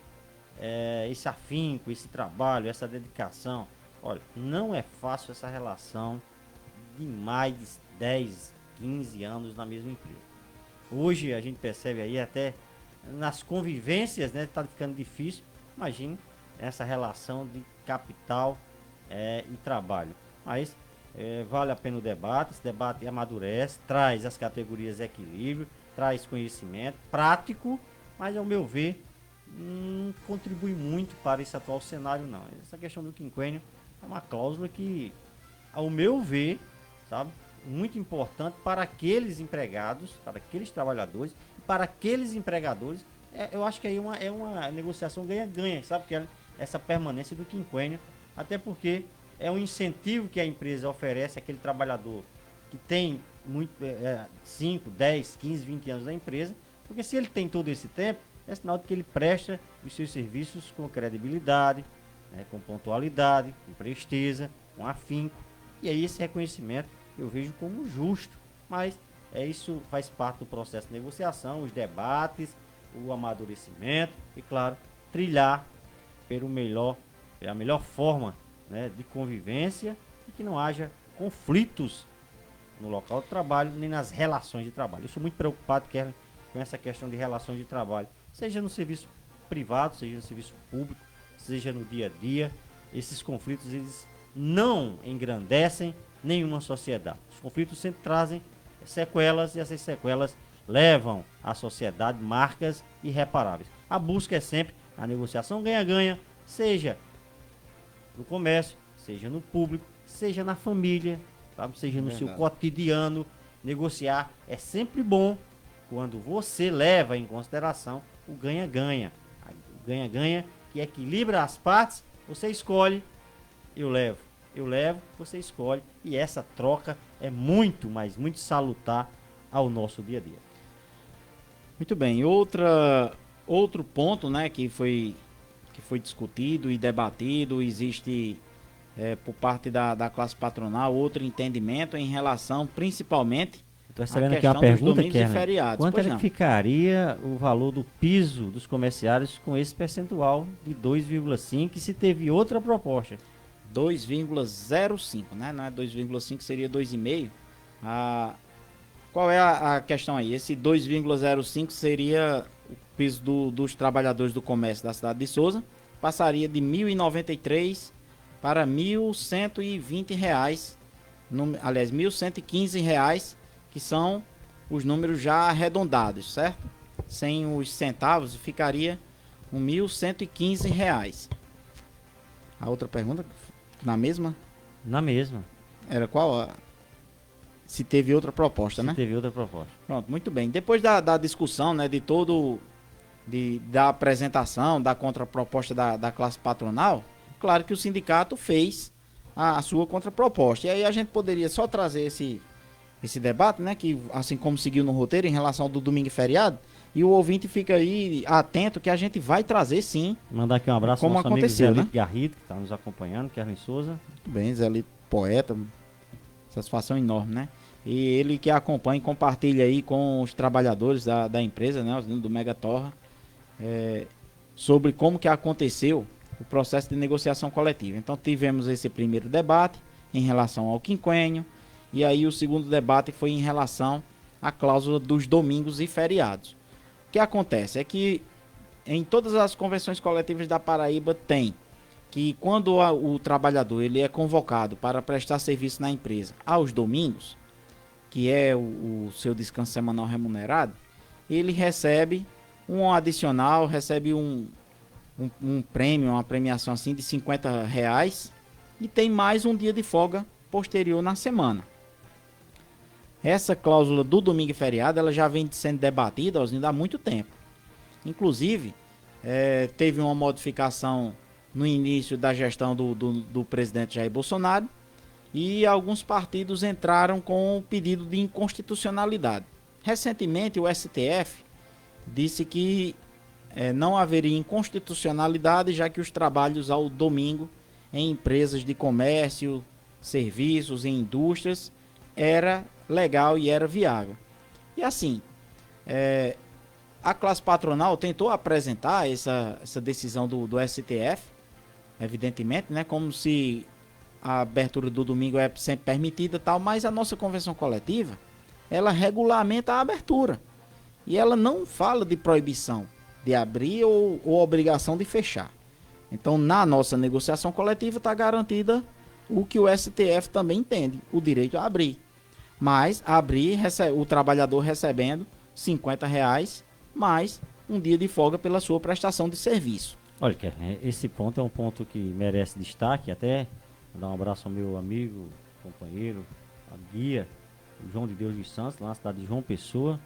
esse afinco, esse trabalho, essa dedicação. Olha, não é fácil essa relação de mais de 10, 15 anos na mesma empresa. Hoje a gente percebe aí até nas convivências, né, tá ficando difícil. Imagine essa relação de capital e trabalho. Mas vale a pena o debate, esse debate amadurece, traz as categorias de equilíbrio, traz conhecimento prático, mas ao meu ver não contribui muito para esse atual cenário não. Essa questão do quinquênio é uma cláusula que, ao meu ver, sabe, muito importante para aqueles empregados, para aqueles trabalhadores, para aqueles empregadores eu acho que aí é uma negociação ganha-ganha, sabe? Que essa permanência do quinquênio, até porque é um incentivo que a empresa oferece àquele trabalhador que tem 5, 10, 15, 20 anos na empresa, porque se ele tem todo esse tempo, é sinal de que ele presta os seus serviços com credibilidade, né, com pontualidade, com presteza, com afinco, e aí esse reconhecimento eu vejo como justo, mas isso faz parte do processo de negociação, os debates, o amadurecimento e, claro, trilhar a melhor forma, né, de convivência e que não haja conflitos no local de trabalho nem nas relações de trabalho. Eu sou muito preocupado, Kerlin, com essa questão de relações de trabalho, seja no serviço privado, seja no serviço público, seja no dia a dia. Esses conflitos, eles não engrandecem nenhuma sociedade. Os conflitos sempre trazem sequelas e essas sequelas levam à sociedade marcas irreparáveis. A busca é sempre a negociação ganha-ganha, seja no comércio, seja no público, seja na família, sabe? Seja no seu cotidiano. Negociar é sempre bom quando você leva em consideração o ganha-ganha. O ganha-ganha que equilibra as partes, você escolhe, eu levo, você escolhe, e essa troca é muito, mas muito salutar ao nosso dia a dia. Muito bem, outro ponto, né, que foi discutido e debatido, existe por parte da classe patronal outro entendimento em relação principalmente Estou à recebendo aqui questão uma dos pergunta, domingos e Kerlin. feriados. Quanto Pois é que não. ficaria o valor do piso dos comerciários com esse percentual de 2,5 e se teve outra proposta? 2,05, né? Não é 2,5, seria 2,5. Qual é a questão aí? Esse 2,05 seria o piso dos trabalhadores do comércio da cidade de Souza, passaria de R$ 1.093 para R$ 1.120, aliás, R$ 1.115, que são os números já arredondados, certo? Sem os centavos, ficaria R$ 1.115. A outra pergunta, na mesma? Na mesma. Era qual? Se teve outra proposta, né? Teve outra proposta. Pronto, muito bem. Depois da discussão, né, da apresentação, da contraproposta da classe patronal, claro que o sindicato fez a sua contraproposta. E aí a gente poderia só trazer esse debate, né, que assim como seguiu no roteiro em relação ao do domingo e feriado, e o ouvinte fica aí atento que a gente vai trazer sim. Mandar aqui um abraço como ao nosso amigo aconteceu, Zé né? Garrido, que está nos acompanhando, Kerlin Souza. Muito bem, Zé Lito, poeta, satisfação enorme, né? E ele que acompanha e compartilha aí com os trabalhadores da empresa, né, do Mega Torra, sobre como que aconteceu o processo de negociação coletiva. Então tivemos esse primeiro debate em relação ao quinquênio, e aí o segundo debate foi em relação à cláusula dos domingos e feriados. O que acontece é que em todas as convenções coletivas da Paraíba tem que quando o trabalhador ele é convocado para prestar serviço na empresa aos domingos, que é o seu descanso semanal remunerado, ele recebe um adicional, recebe um prêmio, uma premiação assim de R$ 50 e tem mais um dia de folga posterior na semana. Essa cláusula do domingo e feriado, ela já vem sendo debatida há muito tempo. Inclusive, teve uma modificação no início da gestão do presidente Jair Bolsonaro, e alguns partidos entraram com o pedido de inconstitucionalidade. Recentemente, o STF disse que não haveria inconstitucionalidade, já que os trabalhos ao domingo em empresas de comércio, serviços e indústrias era legal e era viável. E assim, a classe patronal tentou apresentar essa decisão do STF, evidentemente, né, como se a abertura do domingo é sempre permitida, tal, mas a nossa convenção coletiva, ela regulamenta a abertura. E ela não fala de proibição de abrir ou obrigação de fechar. Então, na nossa negociação coletiva está garantida o que o STF também entende, o direito a abrir. Mas abrir, o trabalhador recebendo R$ 50 mais um dia de folga pela sua prestação de serviço. Olha, esse ponto é um ponto que merece destaque, até dar um abraço ao meu amigo, companheiro, a guia, João de Deus dos Santos, lá na cidade de João Pessoa,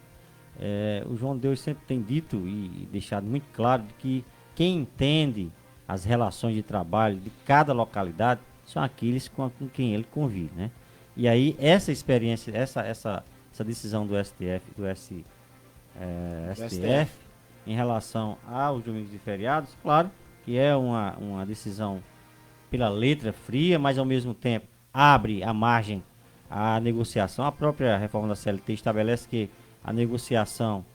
O João Deus sempre tem dito e deixado muito claro que quem entende as relações de trabalho de cada localidade são aqueles com quem ele convive, né? E aí essa experiência, essa decisão do STF em relação aos domingos e feriados, claro que é uma decisão pela letra fria, mas ao mesmo tempo abre a margem à negociação. A própria reforma da CLT estabelece que a negociação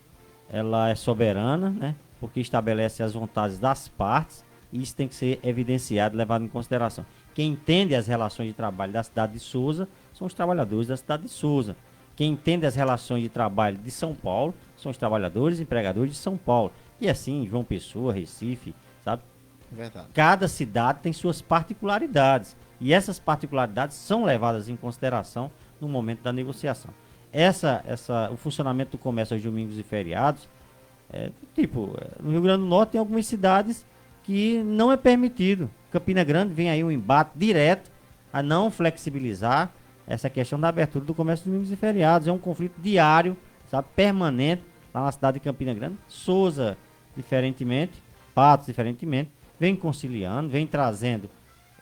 ela é soberana, né? Porque estabelece as vontades das partes e isso tem que ser evidenciado, levado em consideração. Quem entende as relações de trabalho da cidade de Souza são os trabalhadores da cidade de Souza. Quem entende as relações de trabalho de São Paulo são os trabalhadores e empregadores de São Paulo. E assim, João Pessoa, Recife, sabe? Verdade. Cada cidade tem suas particularidades. E essas particularidades são levadas em consideração no momento da negociação. O funcionamento do comércio aos domingos e feriados, no Rio Grande do Norte tem algumas cidades que não é permitido. Campina Grande vem aí um embate direto a não flexibilizar essa questão da abertura do comércio dos domingos e feriados. É um conflito diário, sabe, permanente, lá na cidade de Campina Grande. Souza, diferentemente, Patos, diferentemente, vem conciliando, vem trazendo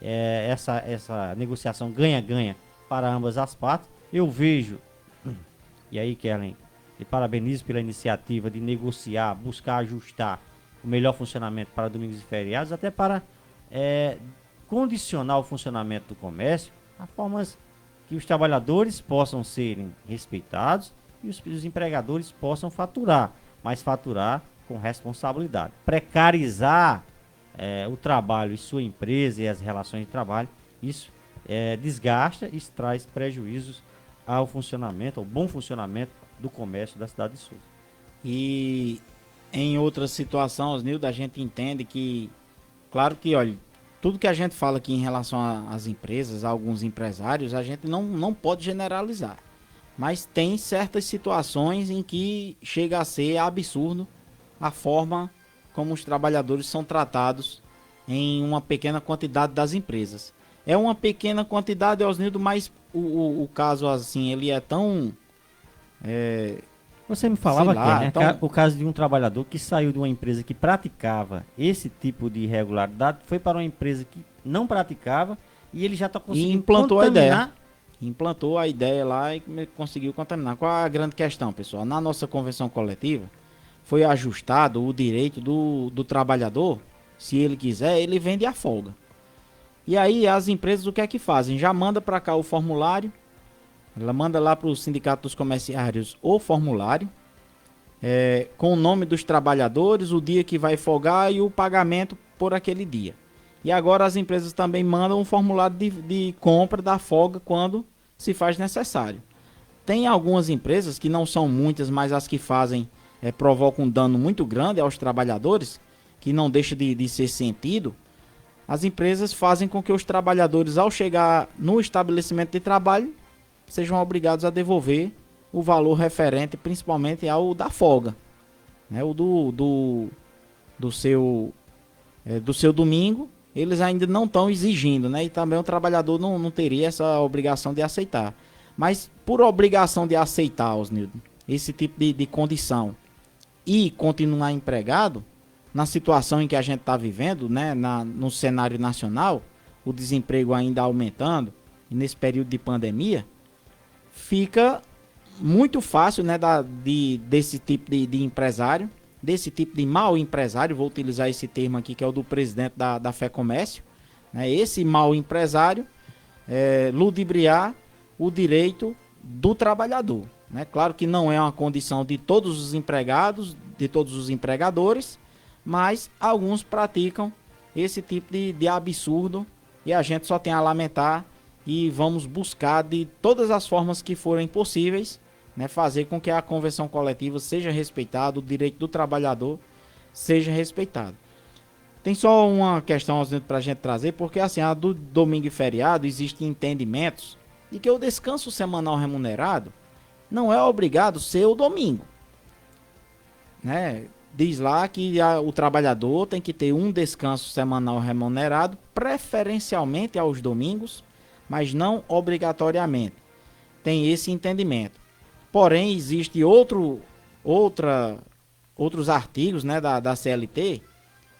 essa negociação ganha-ganha para ambas as partes. Eu vejo, e aí, Kellen, e parabenizo pela iniciativa de negociar, buscar ajustar o melhor funcionamento para domingos e feriados, até para condicionar o funcionamento do comércio a formas que os trabalhadores possam serem respeitados e os empregadores possam faturar, mas faturar com responsabilidade. Precarizar o trabalho e sua empresa e as relações de trabalho, isso desgasta e traz prejuízos ao funcionamento, ao bom funcionamento do comércio da cidade de Souza. E em outras situações, Nildo, a gente entende que, claro que, olha, tudo que a gente fala aqui em relação às empresas, a alguns empresários, a gente não pode generalizar. Mas tem certas situações em que chega a ser absurdo a forma como os trabalhadores são tratados em uma pequena quantidade das empresas. É uma pequena quantidade, Osnildo, mas o caso assim, ele é tão... Você me falava lá, que então... o caso de um trabalhador que saiu de uma empresa que praticava esse tipo de irregularidade, foi para uma empresa que não praticava e ele já está conseguindo implantou contaminar. a ideia. Implantou a ideia lá e conseguiu contaminar. Qual a grande questão, pessoal? Na nossa convenção coletiva, foi ajustado o direito do trabalhador, se ele quiser, ele vende a folga. E aí as empresas o que é que fazem? Já manda para cá o formulário, ela manda lá para o Sindicato dos Comerciários o formulário, com o nome dos trabalhadores, o dia que vai folgar e o pagamento por aquele dia. E agora as empresas também mandam um formulário de compra da folga quando se faz necessário. Tem algumas empresas, que não são muitas, mas as que fazem provocam um dano muito grande aos trabalhadores, que não deixa de ser sentido. As empresas fazem com que os trabalhadores, ao chegar no estabelecimento de trabalho, sejam obrigados a devolver o valor referente, principalmente ao da folga, né? O do seu domingo, eles ainda não estão exigindo, né? E também o trabalhador não teria essa obrigação de aceitar. Mas por obrigação de aceitar, Osnildo, esse tipo de condição e continuar empregado, na situação em que a gente está vivendo, né, no cenário nacional, o desemprego ainda aumentando, e nesse período de pandemia, fica muito fácil, né, desse tipo de empresário, desse tipo de mau empresário, vou utilizar esse termo aqui, que é o do presidente da FEComércio, né, esse mau empresário ludibriar o direito do trabalhador. Né? Claro que não é uma condição de todos os empregados, de todos os empregadores, mas alguns praticam esse tipo de absurdo e a gente só tem a lamentar e vamos buscar de todas as formas que forem possíveis, né, fazer com que a convenção coletiva seja respeitada, o direito do trabalhador seja respeitado. Tem só uma questão para a gente trazer, porque assim, a do domingo e feriado existem entendimentos de que o descanso semanal remunerado não é obrigado ser o domingo, né? Diz lá que o trabalhador tem que ter um descanso semanal remunerado, preferencialmente aos domingos, mas não obrigatoriamente. Tem esse entendimento. Porém, existe outro outros artigos, né, da CLT,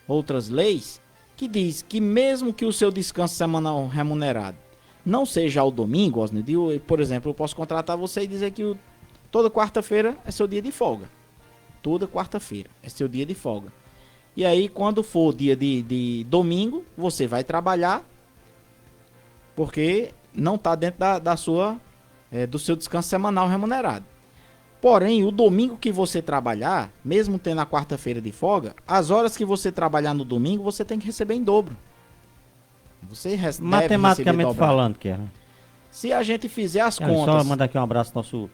outras leis, que diz que mesmo que o seu descanso semanal remunerado não seja ao domingo, Osnildo, por exemplo, eu posso contratar você e dizer que toda quarta-feira é seu dia de folga. Toda quarta-feira é seu dia de folga. E aí, quando for dia de domingo, você vai trabalhar, porque não está dentro do seu descanso semanal remunerado. Porém, o domingo que você trabalhar, mesmo tendo a quarta-feira de folga, as horas que você trabalhar no domingo, você tem que receber em dobro. Você matematicamente falando, Kerlin. Se a gente fizer as contas... Só mandar aqui um abraço ao nosso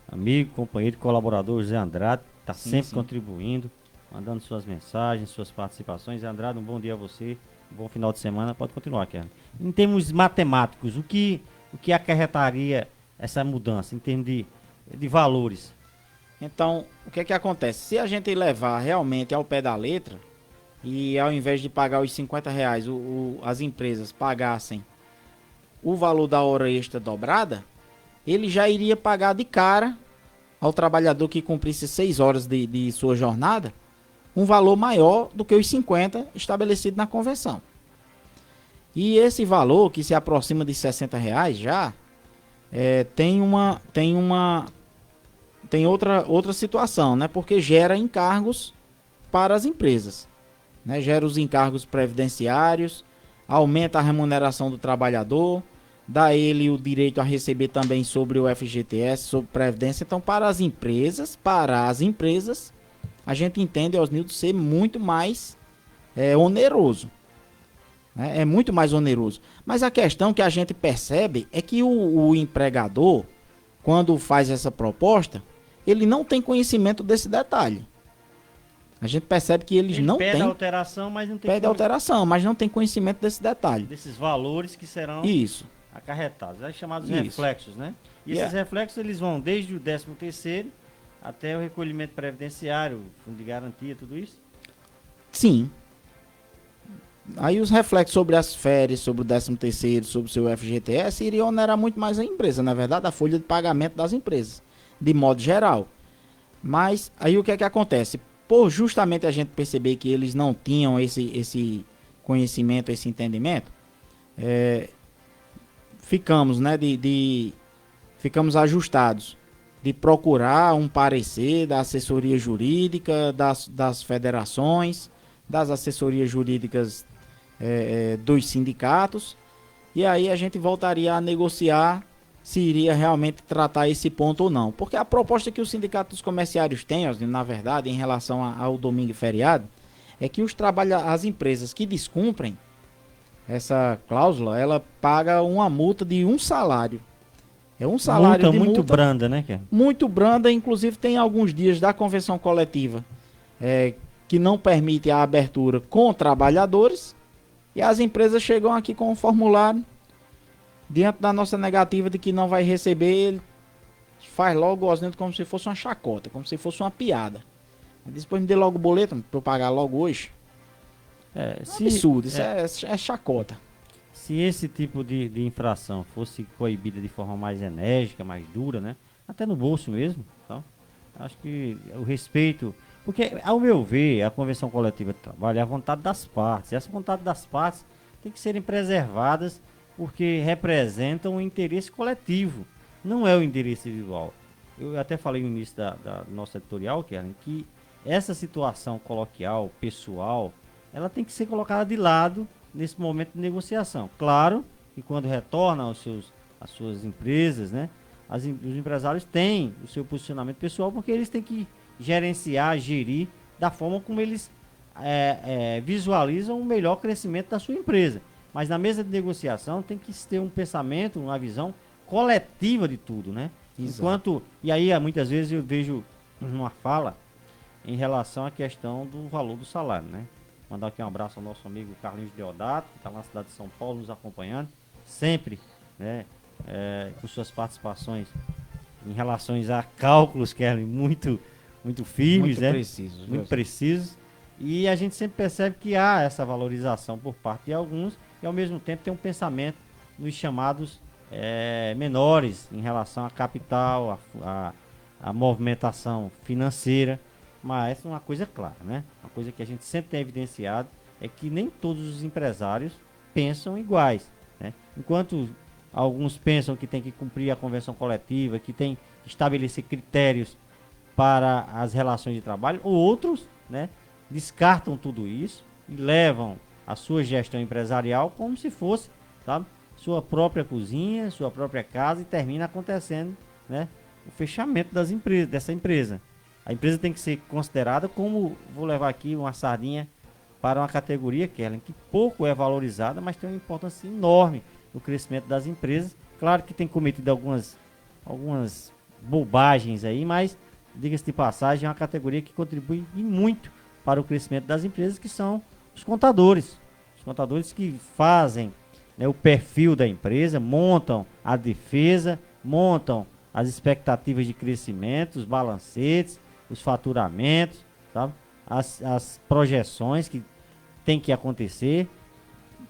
amigo, companheiro, colaborador, José Andrade, está sempre contribuindo, mandando suas mensagens, suas participações. Zé Andrade, um bom dia a você, um bom final de semana, pode continuar, Kerlin. Em termos matemáticos, o que acarretaria essa mudança, em termos de valores? Então, o que acontece? Se a gente levar realmente ao pé da letra, e ao invés de pagar os R$50, as empresas pagassem o valor da hora extra dobrada, ele já iria pagar de cara ao trabalhador que cumprisse 6 horas de sua jornada, um valor maior do que os 50 estabelecido na convenção. E esse valor, que se aproxima de R$60 já, tem outra situação, né? Porque gera encargos para as empresas, né? Gera os encargos previdenciários, aumenta a remuneração do trabalhador, dá ele o direito a receber também sobre o FGTS, sobre previdência. Então, para as empresas, a gente entende, Osnildo, ser muito mais oneroso. Né? É muito mais oneroso. Mas a questão que a gente percebe é que o empregador, quando faz essa proposta, ele não tem conhecimento desse detalhe. A gente percebe que eles não têm... Pede alteração, mas não tem... Pede alteração, mas não tem conhecimento desse detalhe. Desses valores que serão acarretados. É chamados reflexos, né? E esses reflexos, eles vão desde o 13º até o recolhimento previdenciário, fundo de garantia, tudo isso? Sim. Aí os reflexos sobre as férias, sobre o 13º, sobre o seu FGTS, iriam onerar muito mais a empresa, na verdade, a folha de pagamento das empresas, de modo geral. Mas aí o que acontece? Por justamente a gente perceber que eles não tinham esse conhecimento, esse entendimento, ficamos ajustados de procurar um parecer da assessoria jurídica, das federações, das assessorias jurídicas dos sindicatos, e aí a gente voltaria a negociar se iria realmente tratar esse ponto ou não. Porque a proposta que os sindicatos comerciários têm, na verdade, em relação ao domingo e feriado, é que as empresas que descumprem essa cláusula, ela paga uma multa de um salário. É um salário de muito branda, né, Kerlin? Muito branda, inclusive tem alguns dias da convenção coletiva que não permite a abertura com trabalhadores, e as empresas chegam aqui com um formulário, diante da nossa negativa de que não vai receber, ele faz logo o Osnildo como se fosse uma chacota, como se fosse uma piada. Depois me dê logo o boleto para eu pagar logo hoje. Absurdo, isso é chacota. Se esse tipo de infração fosse coibida de forma mais enérgica, mais dura, né? Até no bolso mesmo, então, acho que o respeito... Porque, ao meu ver, a Convenção Coletiva de Trabalho é a vontade das partes. E essa vontade das partes tem que serem preservadas porque representam o interesse coletivo, não é o interesse individual. Eu até falei no início da nossa editorial, Kerlin, que essa situação coloquial, pessoal, ela tem que ser colocada de lado nesse momento de negociação. Claro que quando retorna às suas empresas, né, os empresários têm o seu posicionamento pessoal, porque eles têm que gerenciar, gerir da forma como eles visualizam o melhor crescimento da sua empresa. Mas na mesa de negociação tem que ter um pensamento, uma visão coletiva de tudo, né? Exato. E aí muitas vezes eu vejo uma fala em relação à questão do valor do salário, né? Mandar aqui um abraço ao nosso amigo Carlinhos Deodato, que está na cidade de São Paulo nos acompanhando, sempre, né? Com suas participações em relação a cálculos, Kerlin, muito firmes, né? Muito precisos. E a gente sempre percebe que há essa valorização por parte de alguns, e ao mesmo tempo tem um pensamento nos chamados menores em relação a capital, a a movimentação financeira, mas uma coisa é clara, né? Uma coisa que a gente sempre tem evidenciado é que nem todos os empresários pensam iguais, né? Enquanto alguns pensam que tem que cumprir a convenção coletiva, que tem que estabelecer critérios para as relações de trabalho, outros, né, descartam tudo isso e levam a sua gestão empresarial como se fosse, sabe, sua própria cozinha, sua própria casa, e termina acontecendo, né, o fechamento dessa empresa. A empresa tem que ser considerada como, vou levar aqui uma sardinha para uma categoria, Kellen, que pouco é valorizada, mas tem uma importância enorme no crescimento das empresas. Claro que tem cometido algumas bobagens aí, mas, diga-se de passagem, é uma categoria que contribui e muito para o crescimento das empresas, que são os contadores. Os contadores que fazem, né, o perfil da empresa, montam a defesa, montam as expectativas de crescimento, os balancetes, os faturamentos, sabe? As projeções que tem que acontecer.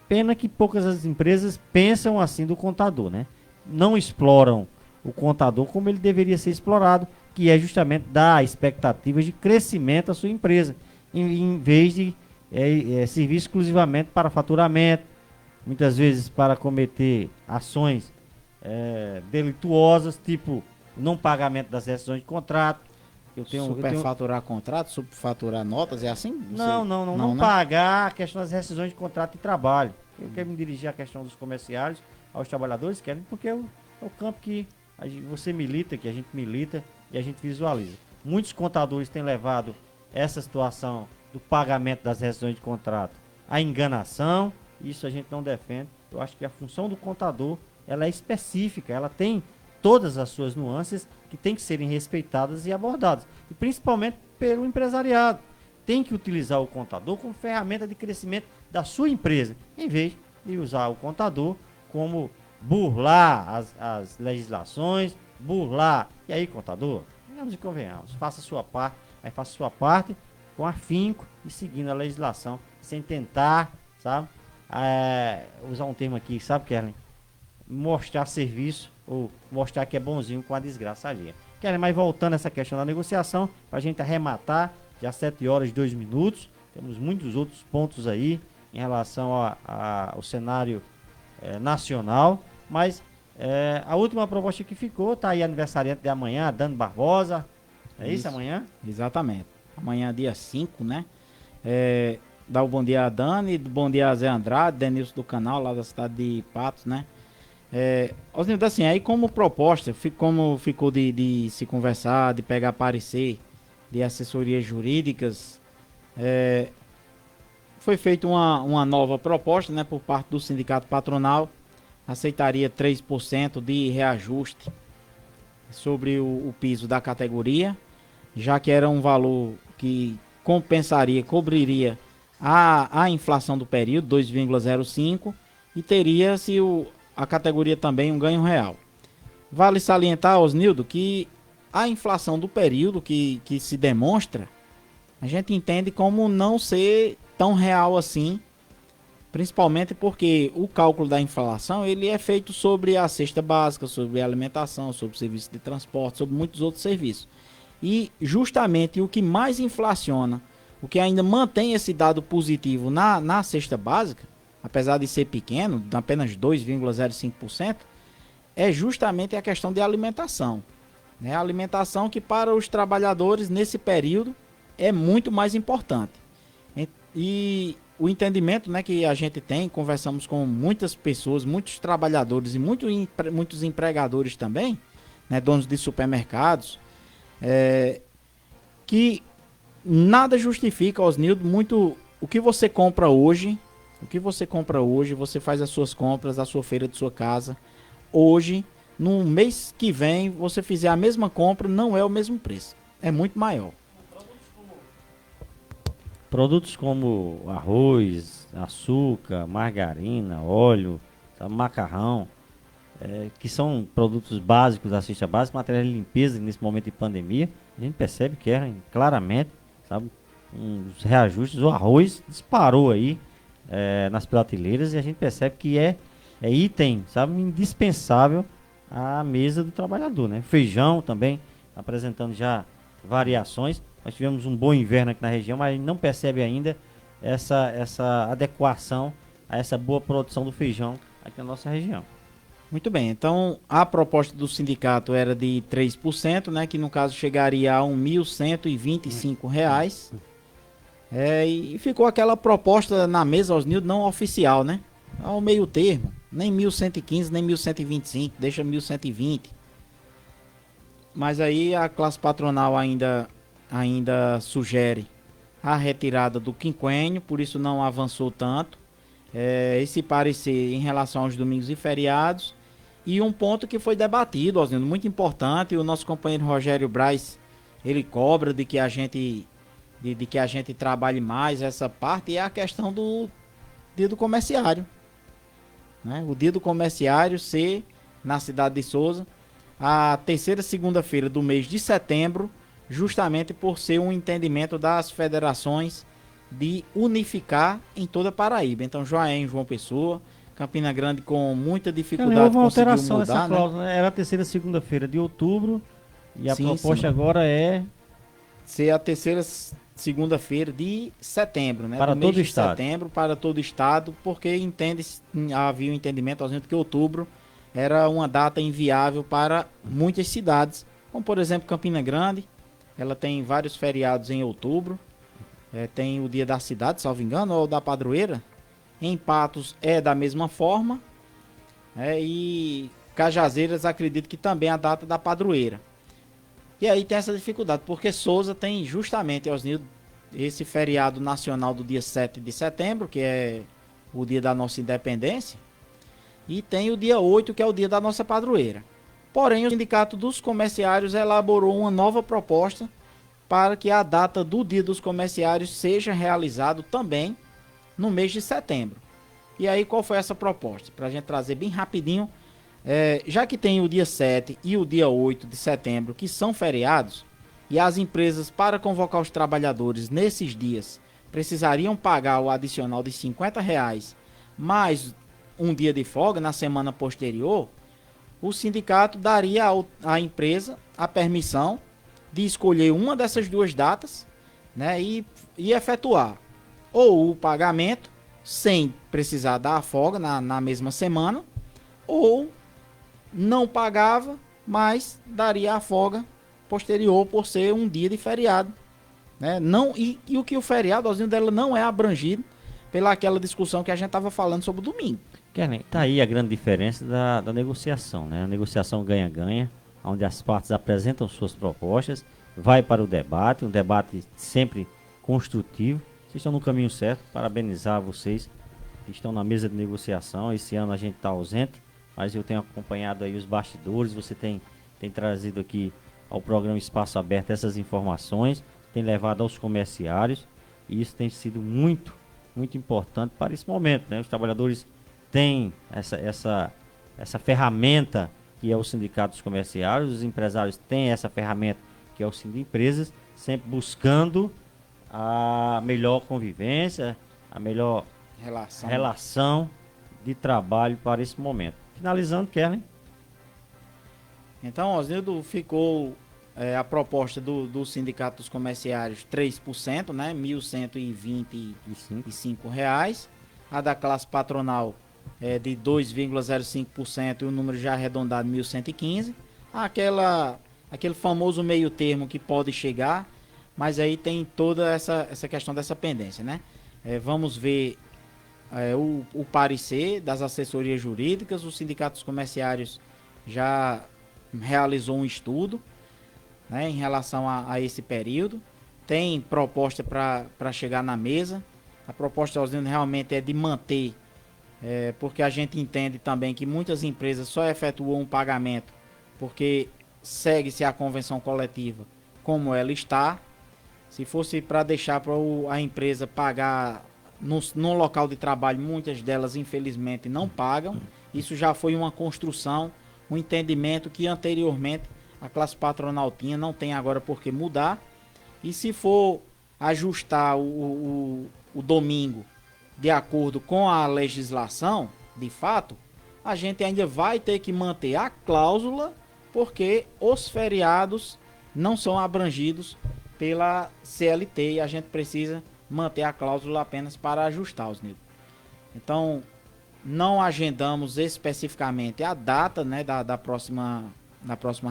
Pena que poucas as empresas pensam assim do contador, né? Não exploram o contador como ele deveria ser explorado, que é justamente dar expectativas de crescimento à sua empresa, em vez de servir exclusivamente para faturamento, muitas vezes para cometer ações delituosas, tipo não pagamento das rescisões de contrato. Superfaturar contrato, subfaturar notas, é assim? Não pagar a questão das rescisões de contrato de trabalho. Eu quero me dirigir à questão dos comerciários, aos trabalhadores, porque é o campo que você milita, que a gente milita e a gente visualiza. Muitos contadores têm levado essa situação do pagamento das rescisões de contrato à enganação. Isso a gente não defende. Eu acho que a função do contador, ela é específica, ela tem todas as suas nuances que têm que serem respeitadas e abordadas. E principalmente pelo empresariado. Tem que utilizar o contador como ferramenta de crescimento da sua empresa, em vez de usar o contador como burlar as legislações, burlar. E aí, contador, vamos e convenhamos, faça a sua parte, mas faça a sua parte com afinco e seguindo a legislação, sem tentar, sabe, usar um termo aqui, sabe, Kellen? Mostrar serviço ou mostrar que é bonzinho com a desgraça alheia. Kellen, mas voltando a essa questão da negociação, para a gente arrematar, já 7 horas e 2 minutos, temos muitos outros pontos aí em relação ao cenário nacional, mas a última proposta que ficou, está aí aniversariante de amanhã, Dani Barbosa, isso amanhã? Exatamente, amanhã dia 5, né? Dá o bom dia a Dani, bom dia a Zé Andrade, Denilson do canal, lá da cidade de Patos, né? Assim, aí como proposta, como ficou de se conversar, de pegar parecer de assessorias jurídicas, foi feita uma nova proposta, né, por parte do sindicato patronal, aceitaria 3% de reajuste sobre o piso da categoria, já que era um valor que cobriria a inflação do período, 2,05%, e teria a categoria também um ganho real. Vale salientar, Osnildo, que a inflação do período que se demonstra, a gente entende como não ser tão real assim, principalmente porque o cálculo da inflação ele é feito sobre a cesta básica, sobre a alimentação, sobre o serviço de transporte, sobre muitos outros serviços. E justamente o que mais inflaciona, o que ainda mantém esse dado positivo na cesta básica, apesar de ser pequeno, apenas 2,05%, é justamente a questão de alimentação. A alimentação que para os trabalhadores nesse período é muito mais importante. E o entendimento, né, que a gente tem, conversamos com muitas pessoas, muitos trabalhadores e muitos empregadores também, né, donos de supermercados, que nada justifica, Osnildo, muito o que você compra hoje. Você faz as suas compras, a sua feira de sua casa. Hoje, no mês que vem, você fizer a mesma compra, não é o mesmo preço. É muito maior. Produtos como arroz, açúcar, margarina, óleo, macarrão, que são produtos básicos da cesta básica, materiais de limpeza nesse momento de pandemia, a gente percebe que claramente, sabe, uns reajustes. O arroz disparou aí nas prateleiras e a gente percebe que é item, sabe, indispensável à mesa do trabalhador, né? Feijão também apresentando já variações. Nós tivemos um bom inverno aqui na região, mas não percebe ainda essa adequação a essa boa produção do feijão aqui na nossa região. Muito bem, então a proposta do sindicato era de 3%, né, que no caso chegaria a R$ 1.125. E ficou aquela proposta na mesa, Osnildo, não oficial, né? Ao meio termo, nem 1.115, nem 1.125, deixa 1.120. Mas aí a classe patronal ainda sugere a retirada do quinquênio, por isso não avançou tanto. Esse parecer em relação aos domingos e feriados. E um ponto que foi debatido, Osnildo, muito importante, o nosso companheiro Rogério Braz, ele cobra de que a gente trabalhe mais essa parte, e é a questão do dia do comerciário. Né? O dia do comerciário ser, na cidade de Souza, a terceira segunda-feira do mês de setembro, justamente por ser um entendimento das federações de unificar em toda a Paraíba. Então, Joaém, João Pessoa, Campina Grande com muita dificuldade houve uma conseguiu alteração mudar, nessa né? cláusula, né? Era a terceira segunda-feira de outubro e a Sim, proposta sim. agora é Ser a terceira segunda-feira de setembro, né? Para Do mês todo o de estado. setembro para todo o estado, porque havia um entendimento, por exemplo, que outubro era uma data inviável para muitas cidades, como por exemplo Campina Grande, ela tem vários feriados em outubro, tem o dia da cidade, salvo engano, ou da padroeira. Em Patos é da mesma forma, e Cajazeiras acredito que também é a data da padroeira. E aí tem essa dificuldade, porque Souza tem justamente, Osnildo, esse feriado nacional do dia 7 de setembro, que é o dia da nossa independência, e tem o dia 8, que é o dia da nossa padroeira. Porém, o Sindicato dos Comerciários elaborou uma nova proposta para que a data do dia dos comerciários seja realizado também no mês de setembro. E aí, qual foi essa proposta? Para a gente trazer bem rapidinho, já que tem o dia 7 e o dia 8 de setembro, que são feriados, e as empresas, para convocar os trabalhadores nesses dias, precisariam pagar o adicional de R$50, mais um dia de folga na semana posterior, o sindicato daria à empresa a permissão de escolher uma dessas duas datas, né, e efetuar ou o pagamento sem precisar dar a folga na mesma semana, ou não pagava, mas daria a folga posterior por ser um dia de feriado. Né? E o que o feriado, Osnildo, dela não é abrangido pela aquela discussão que a gente estava falando sobre o domingo. Tá aí a grande diferença da negociação, né? A negociação ganha-ganha, onde as partes apresentam suas propostas, vai para o debate, um debate sempre construtivo. Vocês estão no caminho certo, parabenizar vocês que estão na mesa de negociação. Esse ano a gente está ausente, mas eu tenho acompanhado aí os bastidores, você tem trazido aqui ao programa Espaço Aberto essas informações, tem levado aos comerciários, e isso tem sido muito, muito importante para esse momento, né? Os trabalhadores têm essa ferramenta que é o Sindicato dos Comerciários, os empresários têm essa ferramenta que é o Sindempresas, sempre buscando a melhor convivência, a melhor relação de trabalho para esse momento. Finalizando, Kellen. Então, Osnildo, ficou a proposta do Sindicato dos Comerciários 3%, né, R$1.125. A da classe patronal é de 2,05% e o número já arredondado 1.115. Aquele famoso meio termo que pode chegar, mas aí tem toda essa questão dessa pendência, né? Vamos ver o parecer das assessorias jurídicas. O Sindicato dos Comerciários já realizou um estudo, né, em relação a esse período. Tem proposta para chegar na mesa. A proposta realmente é de manter, porque a gente entende também que muitas empresas só efetuam um pagamento porque segue-se a convenção coletiva como ela está. Se fosse para deixar para a empresa pagar no local de trabalho, muitas delas infelizmente não pagam. Isso já foi uma construção, um entendimento que anteriormente a classe patronal tinha, não tem agora por que mudar. E se for ajustar o domingo de acordo com a legislação, de fato, a gente ainda vai ter que manter a cláusula, porque os feriados não são abrangidos pela CLT e a gente precisa manter a cláusula apenas para ajustá-los, Nildo. Então, não agendamos especificamente a data, né, da próxima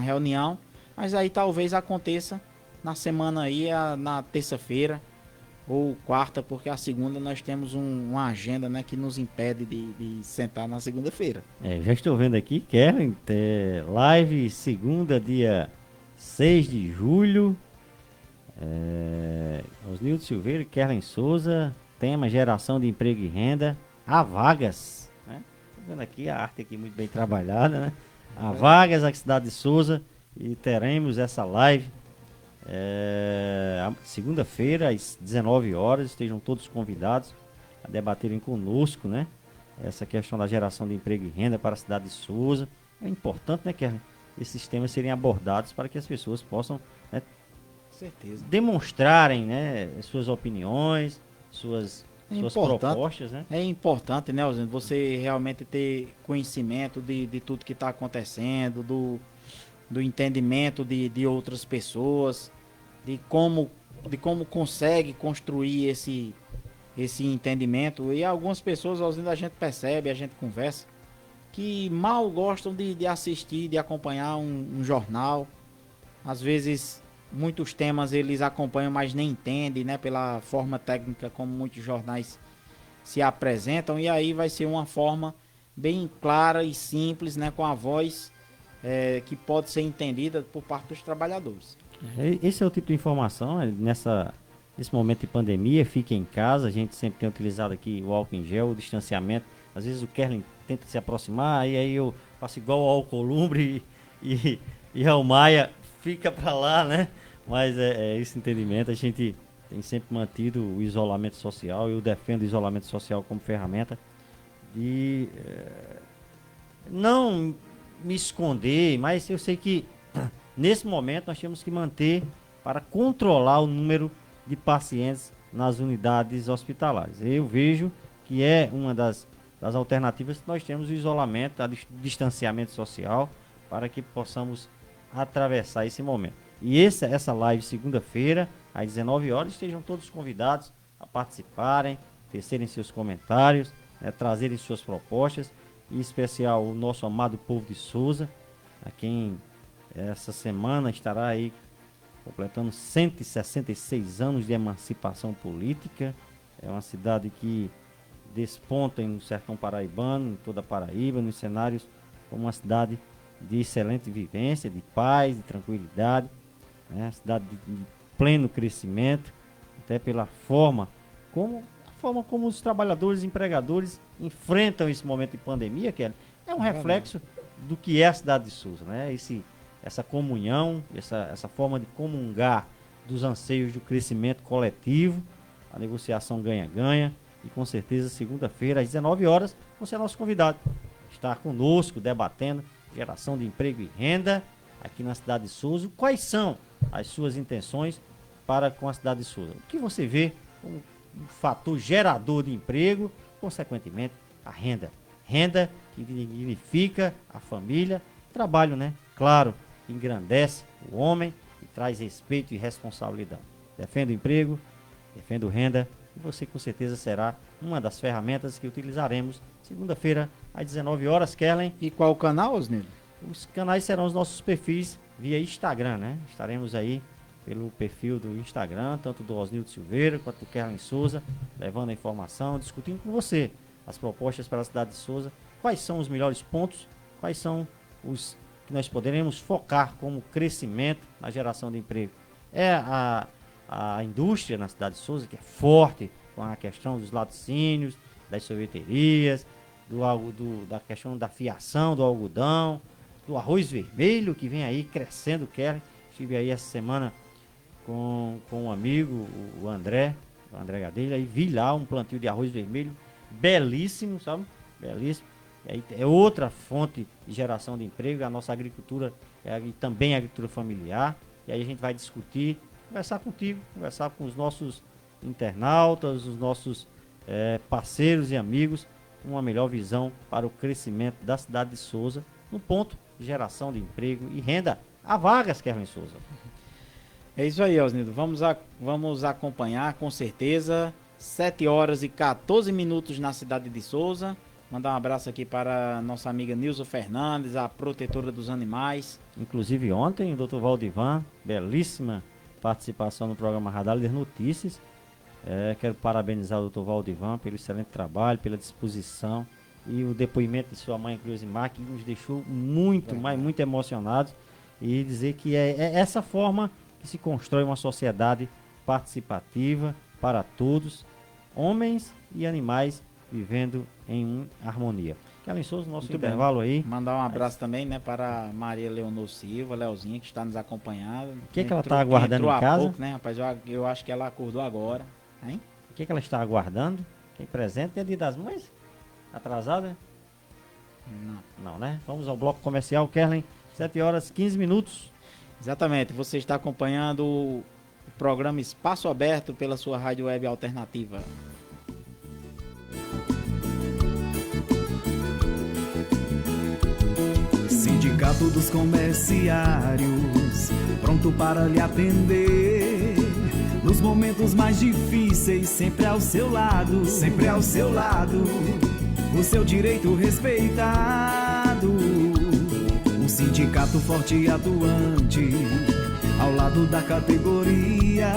reunião, mas aí talvez aconteça na semana aí, na terça-feira ou quarta, porque a segunda nós temos uma agenda, né, que nos impede de sentar na segunda-feira. Já estou vendo aqui, Kellen, live segunda, dia 6 de julho. Osnildo Silveira e Kellen Souza, tema geração de emprego e renda. Há vagas, né? Estou vendo aqui a arte aqui muito bem trabalhada, né? Há vagas aqui na cidade de Souza e teremos essa live segunda-feira às 19 horas. Estejam todos convidados a debaterem conosco, né? Essa questão da geração de emprego e renda para a cidade de Souza. É importante, né, que esses temas serem abordados para que as pessoas possam, né, certeza, demonstrarem, né, suas opiniões, suas propostas, né? É importante, né, Osnildo, você realmente ter conhecimento de tudo que está acontecendo, do entendimento de outras pessoas, de como consegue construir esse entendimento. E algumas pessoas, Osnildo, a gente percebe, a gente conversa, que mal gostam de assistir, de acompanhar um jornal. Às vezes, muitos temas eles acompanham, mas nem entendem, né, pela forma técnica como muitos jornais se apresentam. E aí vai ser uma forma bem clara e simples, né, com a voz que pode ser entendida por parte dos trabalhadores. Esse é o tipo de informação, nesse momento de pandemia. Fique em casa, a gente sempre tem utilizado aqui o álcool em gel, o distanciamento. Às vezes o Kerlin tenta se aproximar, e aí eu faço igual ao Alcolumbre e o Maia fica para lá, né? Mas é esse entendimento, a gente tem sempre mantido o isolamento social. Eu defendo o isolamento social como ferramenta de não me esconder, mas eu sei que nesse momento nós temos que manter para controlar o número de pacientes nas unidades hospitalares. Eu vejo que é uma das alternativas que nós temos, o isolamento, o distanciamento social, para que possamos atravessar esse momento. E essa live segunda-feira, às 19 horas, estejam todos convidados a participarem, tecerem seus comentários, né, trazerem suas propostas, em especial o nosso amado povo de Souza, a quem essa semana estará aí completando 166 anos de emancipação política. É uma cidade que desponta no sertão paraibano, em toda a Paraíba, nos cenários, como uma cidade de excelente vivência, de paz, de tranquilidade, né? Cidade de pleno crescimento, até pela forma como os trabalhadores e empregadores enfrentam esse momento de pandemia, que é um reflexo do que é a cidade de Souza, né? Essa comunhão, essa forma de comungar dos anseios do crescimento coletivo, a negociação ganha-ganha. E com certeza, segunda-feira, às 19 horas, você é nosso convidado. Estar conosco, debatendo geração de emprego e renda aqui na cidade de Souza. Quais são as suas intenções para com a cidade de Souza? O que você vê como um fator gerador de emprego, consequentemente, a renda. Renda que dignifica a família. Trabalho, né? Claro, engrandece o homem e traz respeito e responsabilidade. Defenda o emprego, defenda renda. E você com certeza será uma das ferramentas que utilizaremos segunda-feira às 19 horas, Kellen. E qual o canal, Osnildo? Os canais serão os nossos perfis via Instagram, né? Estaremos aí pelo perfil do Instagram, tanto do Osnildo Silveira quanto do Kellen Souza, levando a informação, discutindo com você as propostas para a cidade de Souza, quais são os melhores pontos, quais são os que nós poderemos focar como crescimento na geração de emprego. A indústria na cidade de Souza, que é forte com a questão dos laticínios, das sorveterias, da questão da fiação do algodão, do arroz vermelho, que vem aí crescendo, Estive aí essa semana com um amigo, o André Gadelha, e vi lá um plantio de arroz vermelho belíssimo, sabe? Belíssimo. E aí é outra fonte de geração de emprego. A nossa agricultura também a agricultura familiar. E aí a gente vai discutir, conversar contigo, conversar com os nossos internautas, os nossos parceiros e amigos, uma melhor visão para o crescimento da cidade de Souza, no ponto de geração de emprego e renda. Há vagas, Kevin Souza. É isso aí, Osnildo. Vamos acompanhar, com certeza. 7 horas e 14 minutos na cidade de Souza. Mandar um abraço aqui para nossa amiga Nilza Fernandes, a protetora dos animais. Inclusive ontem, o Dr. Valdivan, belíssima participação no programa Radar Líder Notícias. Quero parabenizar o Dr. Valdivan pelo excelente trabalho, pela disposição e o depoimento de sua mãe, Cleusimar, que nos deixou muito emocionados, e dizer que é essa forma que se constrói uma sociedade participativa para todos, homens e animais, vivendo em harmonia. Kellen Souza, nosso Muito intervalo bem. aí. Mandar um abraço também, né, para Maria Leonor Silva, Leozinha, que está nos acompanhando. O que ela está aguardando em casa? Pouco, né, rapaz? Eu acho que ela acordou agora, hein? O que ela está aguardando? Quem presente é Dia das Mães? Atrasada? Não, né? Vamos ao bloco comercial, Kellen. 7 horas 15 minutos. Exatamente. Você está acompanhando o programa Espaço Aberto pela sua rádio web alternativa. Sindicato dos Comerciários, pronto para lhe atender. Nos momentos mais difíceis, sempre ao seu lado, sempre ao seu lado. O seu direito respeitado. Um sindicato forte e atuante, ao lado da categoria.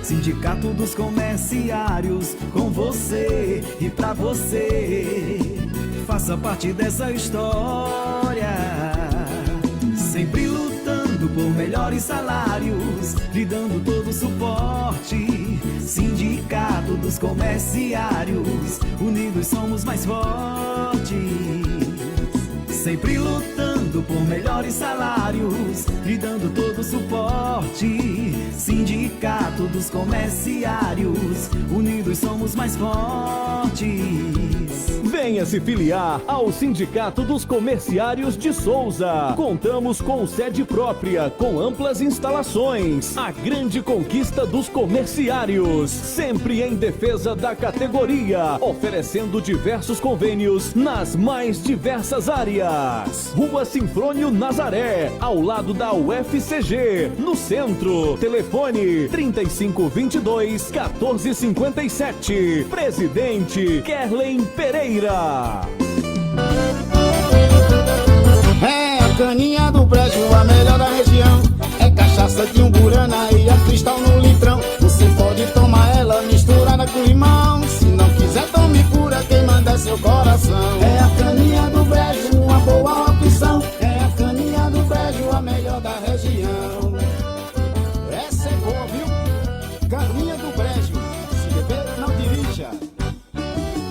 Sindicato dos Comerciários, com você e pra você. Faça parte dessa história, sempre lutando por melhores salários, lhe dando todo o suporte. Sindicato dos Comerciários, unidos somos mais fortes. Sempre lutando por melhores salários, lhe dando todo o suporte. Sindicato dos Comerciários, unidos somos mais fortes. Venha se filiar ao Sindicato dos Comerciários de Souza. Contamos com sede própria, com amplas instalações. A grande conquista dos comerciários, sempre em defesa da categoria, oferecendo diversos convênios nas mais diversas áreas. Rua Sinfrônio Nazaré, ao lado da UFCG, no centro. Telefone 3522-1457. Presidente Kerlen Pereira. É a caninha do brejo, a melhor da região. É cachaça de umburana e a cristal no litrão. Você pode tomar ela misturada com limão. Se não quiser, tome pura, quem manda é seu coração. É a caninha do brejo, uma boa opção. É a caninha do brejo, a melhor da região. Essa é boa, viu? Caninha do brejo, se beber, não dirija.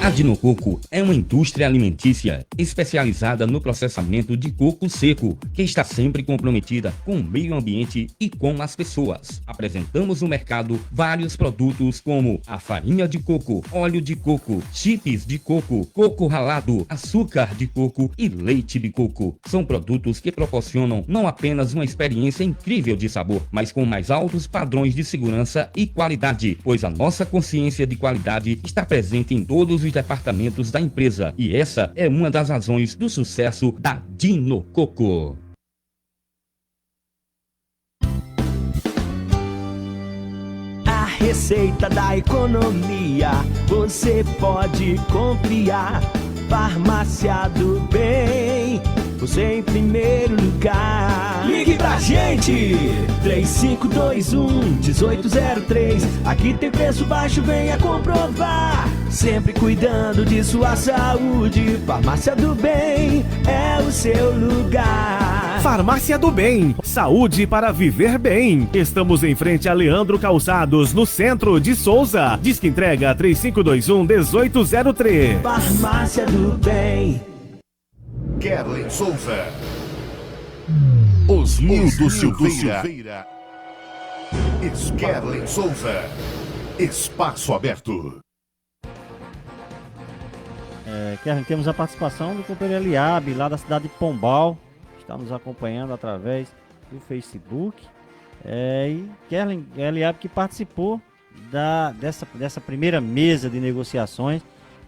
A Dinococo é uma indústria alimentícia especializada no processamento de coco seco, que está sempre comprometida com o meio ambiente e com as pessoas. Apresentamos no mercado vários produtos como a farinha de coco, óleo de coco, chips de coco, coco ralado, açúcar de coco e leite de coco. São produtos que proporcionam não apenas uma experiência incrível de sabor, mas com mais altos padrões de segurança e qualidade, pois a nossa consciência de qualidade está presente em todos os departamentos da empresa, e essa é uma das razões do sucesso da Dinococo. A receita da economia você pode confiar. Farmácia do Bem, você em primeiro lugar. Ligue pra gente, 3521-1803. Aqui tem preço baixo, venha comprovar. Sempre cuidando de sua saúde. Farmácia do Bem é o seu lugar. Farmácia do Bem, saúde para viver bem. Estamos em frente a Leandro Calçados, no centro de Souza. Disque entrega 3521-1803. Farmácia do Bem. Kerlen Souza. Osnildo Silveira. Kerlen Souza. Espaço Aberto. Kerlen, temos a participação do companheiro Eliabe, lá da cidade de Pombal. Está nos acompanhando através do Facebook. E Kerlen, Eliabe, que participou dessa primeira mesa de negociações.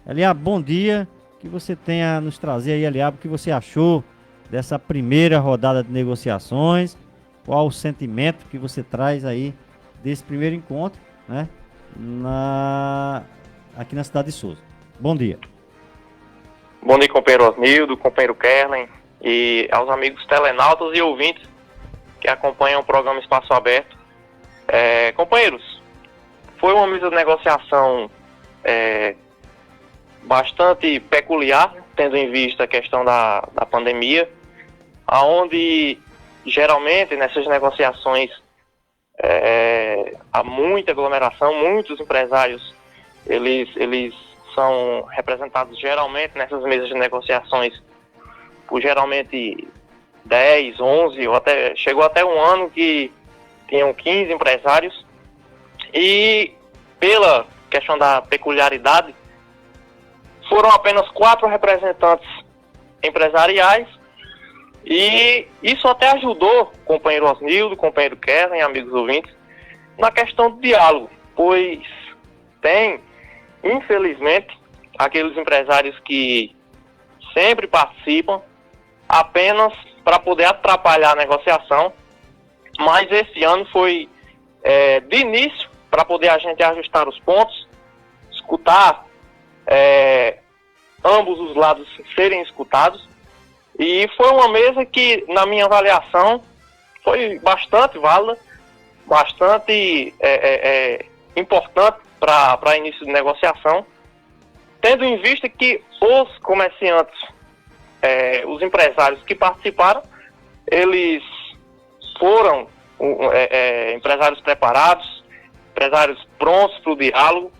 Eliabe, bom dia. Que você tenha a nos trazer aí, Eliabe, o que você achou dessa primeira rodada de negociações qual o sentimento que você traz aí desse primeiro encontro, né, aqui na cidade de Souza. Bom dia. Bom dia, companheiro Osnildo, companheiro Kerlen e aos amigos telenautas e ouvintes que acompanham o programa Espaço Aberto. Companheiros, foi uma mesa de negociação bastante peculiar, tendo em vista a questão da pandemia, onde geralmente nessas negociações há muita aglomeração, muitos empresários eles são representados geralmente nessas mesas de negociações por geralmente 10, 11, ou chegou até um ano que tinham 15 empresários, e pela questão da peculiaridade, foram apenas 4 representantes empresariais, e isso até ajudou, companheiro Osnildo, companheiro Kevin, amigos ouvintes, na questão do diálogo, pois tem, infelizmente, aqueles empresários que sempre participam apenas para poder atrapalhar a negociação, mas esse ano foi de início para poder a gente ajustar os pontos, escutar ambos os lados serem escutados, e foi uma mesa que, na minha avaliação, foi bastante válida, bastante importante para início de negociação, tendo em vista que os comerciantes, os empresários que participaram, eles foram empresários preparados, empresários prontos para o diálogo,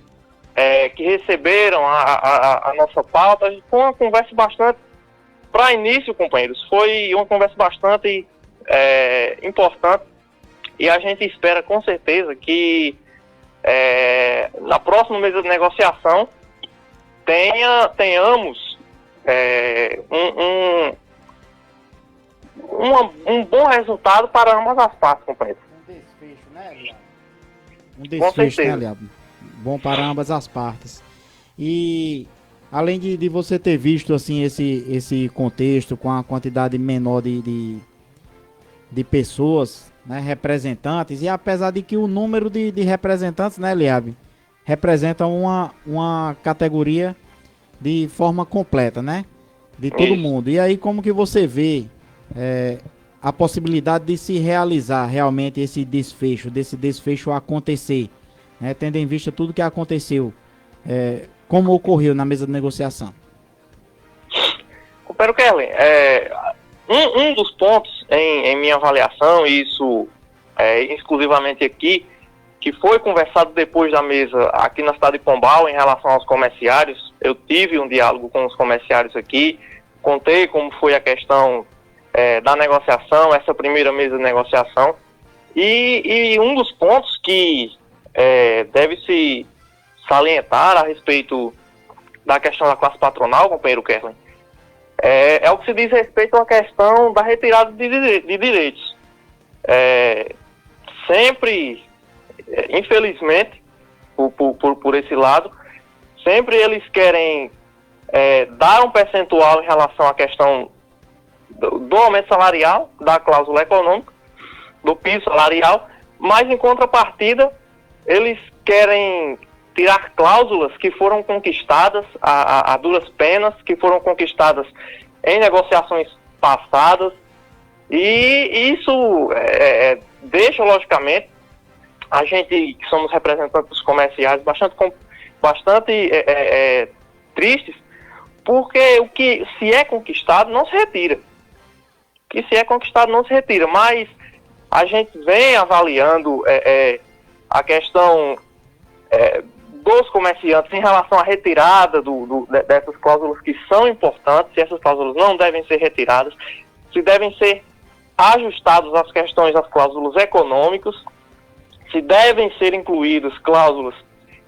que receberam a nossa pauta. Foi uma conversa bastante, para início, companheiros, foi uma conversa bastante importante, e a gente espera com certeza que na próxima mesa de negociação tenhamos um bom resultado para ambas as partes, companheiros. Um desfecho, né, Liab? Um desfecho, né, Liab? Bom para ambas as partes. E além de você ter visto assim esse contexto com a quantidade menor de pessoas, né, representantes, e apesar de que o número de representantes, né, Liab, representa uma categoria de forma completa, né, de todo mundo. E aí como que você vê a possibilidade de se realizar realmente desse desfecho acontecer, né, tendo em vista tudo que aconteceu, como ocorreu na mesa de negociação? Companheiro Kerlen, um dos pontos em minha avaliação, e isso exclusivamente aqui, que foi conversado depois da mesa aqui na cidade de Pombal em relação aos comerciários. Eu tive um diálogo com os comerciários aqui, contei como foi a questão da negociação, essa primeira mesa de negociação, e um dos pontos que deve se salientar a respeito da questão da classe patronal, companheiro Kerlen, é o que se diz respeito à questão da retirada de direitos. Sempre, infelizmente, por esse lado, sempre eles querem dar um percentual em relação à questão do aumento salarial, da cláusula econômica, do piso salarial, mas em contrapartida eles querem tirar cláusulas que foram conquistadas a duras penas, que foram conquistadas em negociações passadas, e isso deixa, logicamente, a gente que somos representantes comerciais bastante tristes, porque o que se é conquistado não se retira. Mas a gente vem avaliando a questão dos comerciantes em relação à retirada dessas cláusulas que são importantes, se essas cláusulas não devem ser retiradas, se devem ser ajustadas as questões das cláusulas econômicas, se devem ser incluídas cláusulas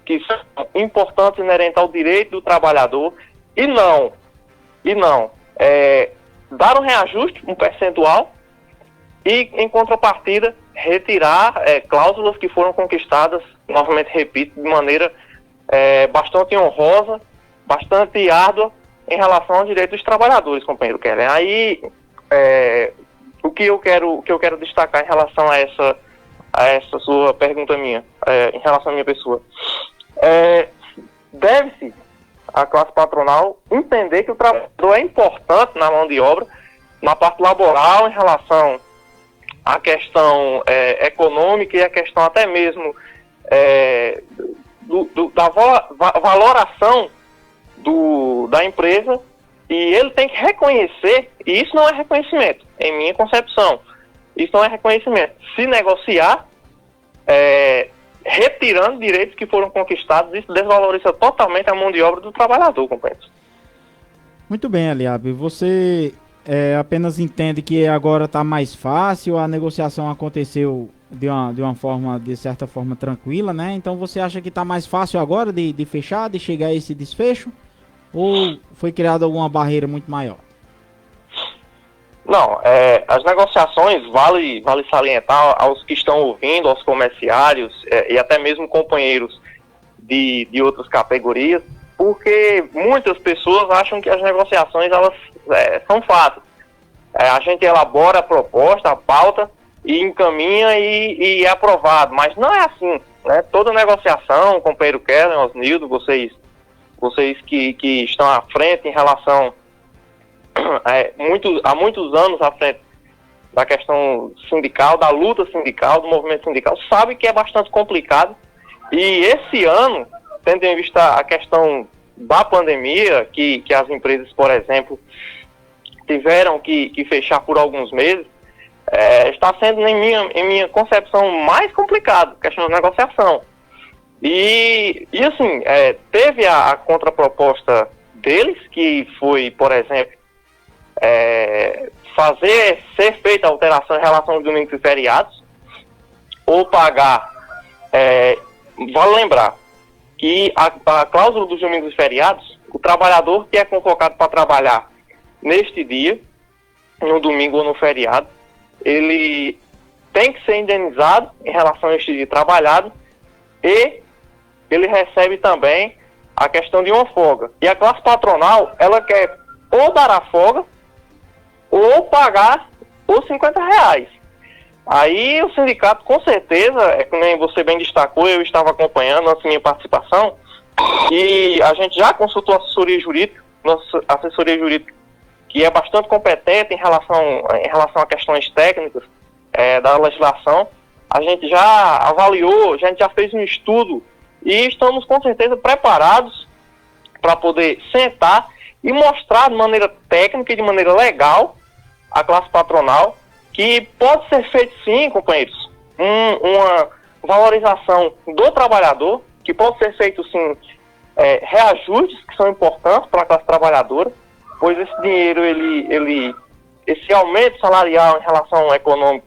que são importantes inerentes ao direito do trabalhador, e não dar um reajuste, um percentual, e em contrapartida retirar cláusulas que foram conquistadas, novamente repito, de maneira bastante honrosa, bastante árdua em relação ao direito dos trabalhadores, companheiro Kellen. Aí o que eu quero destacar em relação a essa sua pergunta minha, em relação à minha pessoa. Deve-se a classe patronal entender que o trabalhador é importante na mão de obra, na parte laboral, em relação à questão econômica e a questão até mesmo da valoração da empresa, e ele tem que reconhecer, e isso não é reconhecimento, em minha concepção, isso não é reconhecimento. Se negociar, retirando direitos que foram conquistados, isso desvaloriza totalmente a mão de obra do trabalhador, companheiros. Muito bem, Eliabe. Você apenas entende que agora está mais fácil, a negociação aconteceu de uma forma, de certa forma, tranquila, né? Então você acha que está mais fácil agora de fechar, de chegar a esse desfecho? Ou foi criada alguma barreira muito maior? Não, as negociações, vale salientar aos que estão ouvindo, aos comerciários e até mesmo companheiros de outras categorias, porque muitas pessoas acham que as negociações elas são fáceis. A gente elabora a proposta, a pauta, e encaminha e é aprovado, mas não é assim, né? Toda negociação, companheiro Kellen, Osnildo, vocês que estão à frente em relação há muitos anos à frente da questão sindical, da luta sindical, do movimento sindical, sabe que é bastante complicado. E esse ano, tendo em vista a questão da pandemia, que as empresas, por exemplo, tiveram que fechar por alguns meses, está sendo, em minha concepção, mais complicado a questão da negociação. E assim, teve a contraproposta deles, que foi, por exemplo, ser feita a alteração em relação aos domingos e feriados, ou pagar, vale lembrar, que a cláusula dos domingos e feriados, o trabalhador que é convocado para trabalhar neste dia, no domingo ou no feriado, ele tem que ser indenizado em relação a este dia trabalhado, e ele recebe também a questão de uma folga. E a classe patronal, ela quer ou dar a folga, ou pagar os R$50. Aí o sindicato, com certeza, como você bem destacou, eu estava acompanhando antes da minha participação, e a gente já consultou a assessoria jurídica, nossa assessoria jurídica, que é bastante competente em relação a questões técnicas da legislação. A gente já avaliou, a gente já fez um estudo, e estamos com certeza preparados para poder sentar e mostrar de maneira técnica e de maneira legal a classe patronal que pode ser feito sim, companheiros, uma valorização do trabalhador, que pode ser feito sim reajustes que são importantes para a classe trabalhadora, pois esse dinheiro, esse aumento salarial em relação ao econômico,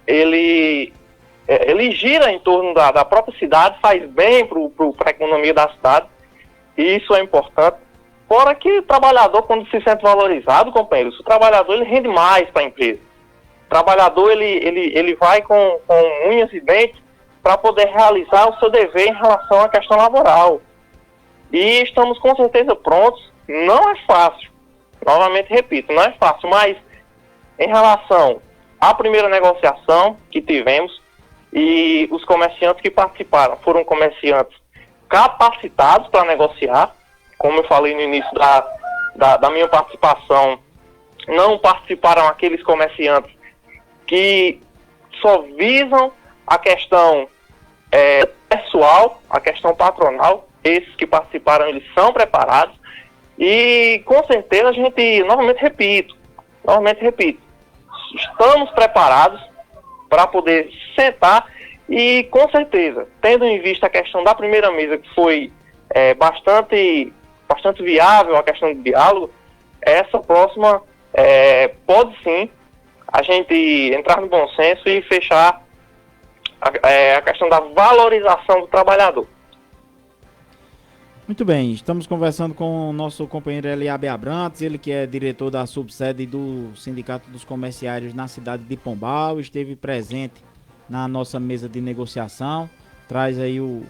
ele gira em torno da própria cidade, faz bem para a economia da cidade, e isso é importante. Fora que o trabalhador, quando se sente valorizado, companheiros, o trabalhador ele rende mais para a empresa. O trabalhador ele vai com unhas e dentes para poder realizar o seu dever em relação à questão laboral. E estamos com certeza prontos. Não é fácil, novamente repito, não é fácil, mas em relação à primeira negociação que tivemos, e os comerciantes que participaram foram comerciantes capacitados para negociar, como eu falei no início da minha participação, não participaram aqueles comerciantes que só visam a questão pessoal, a questão patronal. Esses que participaram, eles são preparados, e com certeza a gente, novamente repito, estamos preparados para poder sentar, e com certeza, tendo em vista a questão da primeira mesa, que foi bastante viável, a questão do diálogo, essa próxima pode sim a gente entrar no bom senso e fechar a questão da valorização do trabalhador. Muito bem, estamos conversando com o nosso companheiro Eliabe Abrantes, ele que é diretor da subsede do Sindicato dos Comerciários na cidade de Pombal, esteve presente na nossa mesa de negociação, traz aí o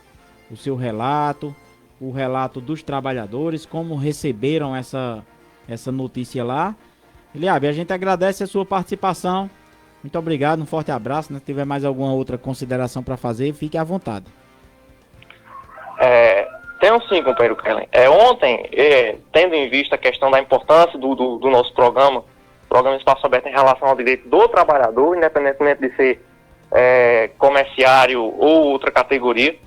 seu relato, o relato dos trabalhadores, como receberam essa notícia lá. Eliabe, a gente agradece a sua participação. Muito obrigado, um forte abraço. Se tiver mais alguma outra consideração para fazer, fique à vontade. Tenho sim, companheiro Kellen. Ontem, tendo em vista a questão da importância do nosso programa Espaço Aberto em relação ao direito do trabalhador, independentemente de ser comerciário ou outra categoria,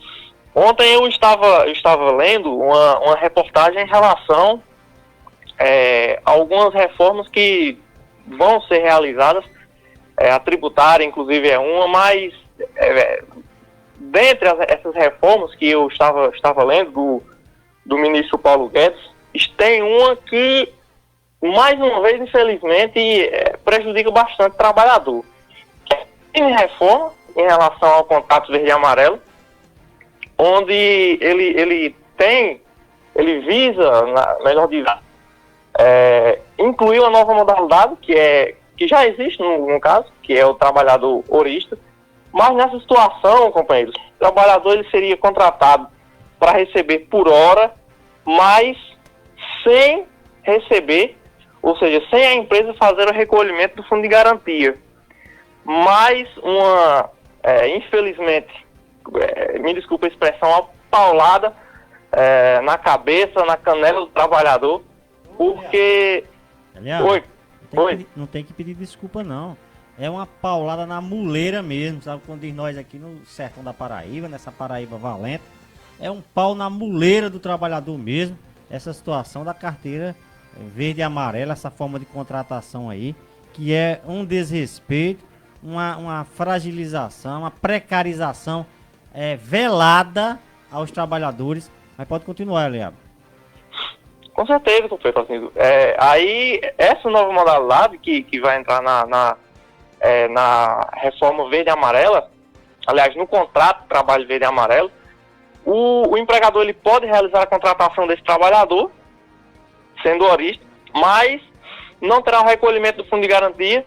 ontem eu estava lendo uma reportagem em relação a algumas reformas que vão ser realizadas, a tributária, inclusive, é uma, mas dentre essas reformas que eu estava lendo do ministro Paulo Guedes, tem uma que, mais uma vez, infelizmente, prejudica bastante o trabalhador. Tem reforma em relação ao contrato verde e amarelo, onde ele visa, melhor dizendo, incluir uma nova modalidade, que já existe no caso, que é o trabalhador horista. Mas nessa situação, companheiros, o trabalhador ele seria contratado para receber por hora, mas sem receber, ou seja, sem a empresa fazer o recolhimento do fundo de garantia. Mais infelizmente, me desculpa a expressão, uma paulada na cabeça, na canela do trabalhador, porque... Oi. Não tem que pedir desculpa, não. É uma paulada na muleira mesmo, sabe? Quando diz nós aqui no sertão da Paraíba, nessa Paraíba valente, é um pau na muleira do trabalhador mesmo, essa situação da carteira verde e amarela, essa forma de contratação aí, que é um desrespeito, uma fragilização, uma precarização velada aos trabalhadores. Mas pode continuar, Eliabe. Com certeza, companheiro. Assim, aí, essa nova modalidade que vai entrar na reforma verde e amarela, aliás, no contrato de trabalho verde e amarelo, o empregador ele pode realizar a contratação desse trabalhador, sendo horista, mas não terá o recolhimento do fundo de garantia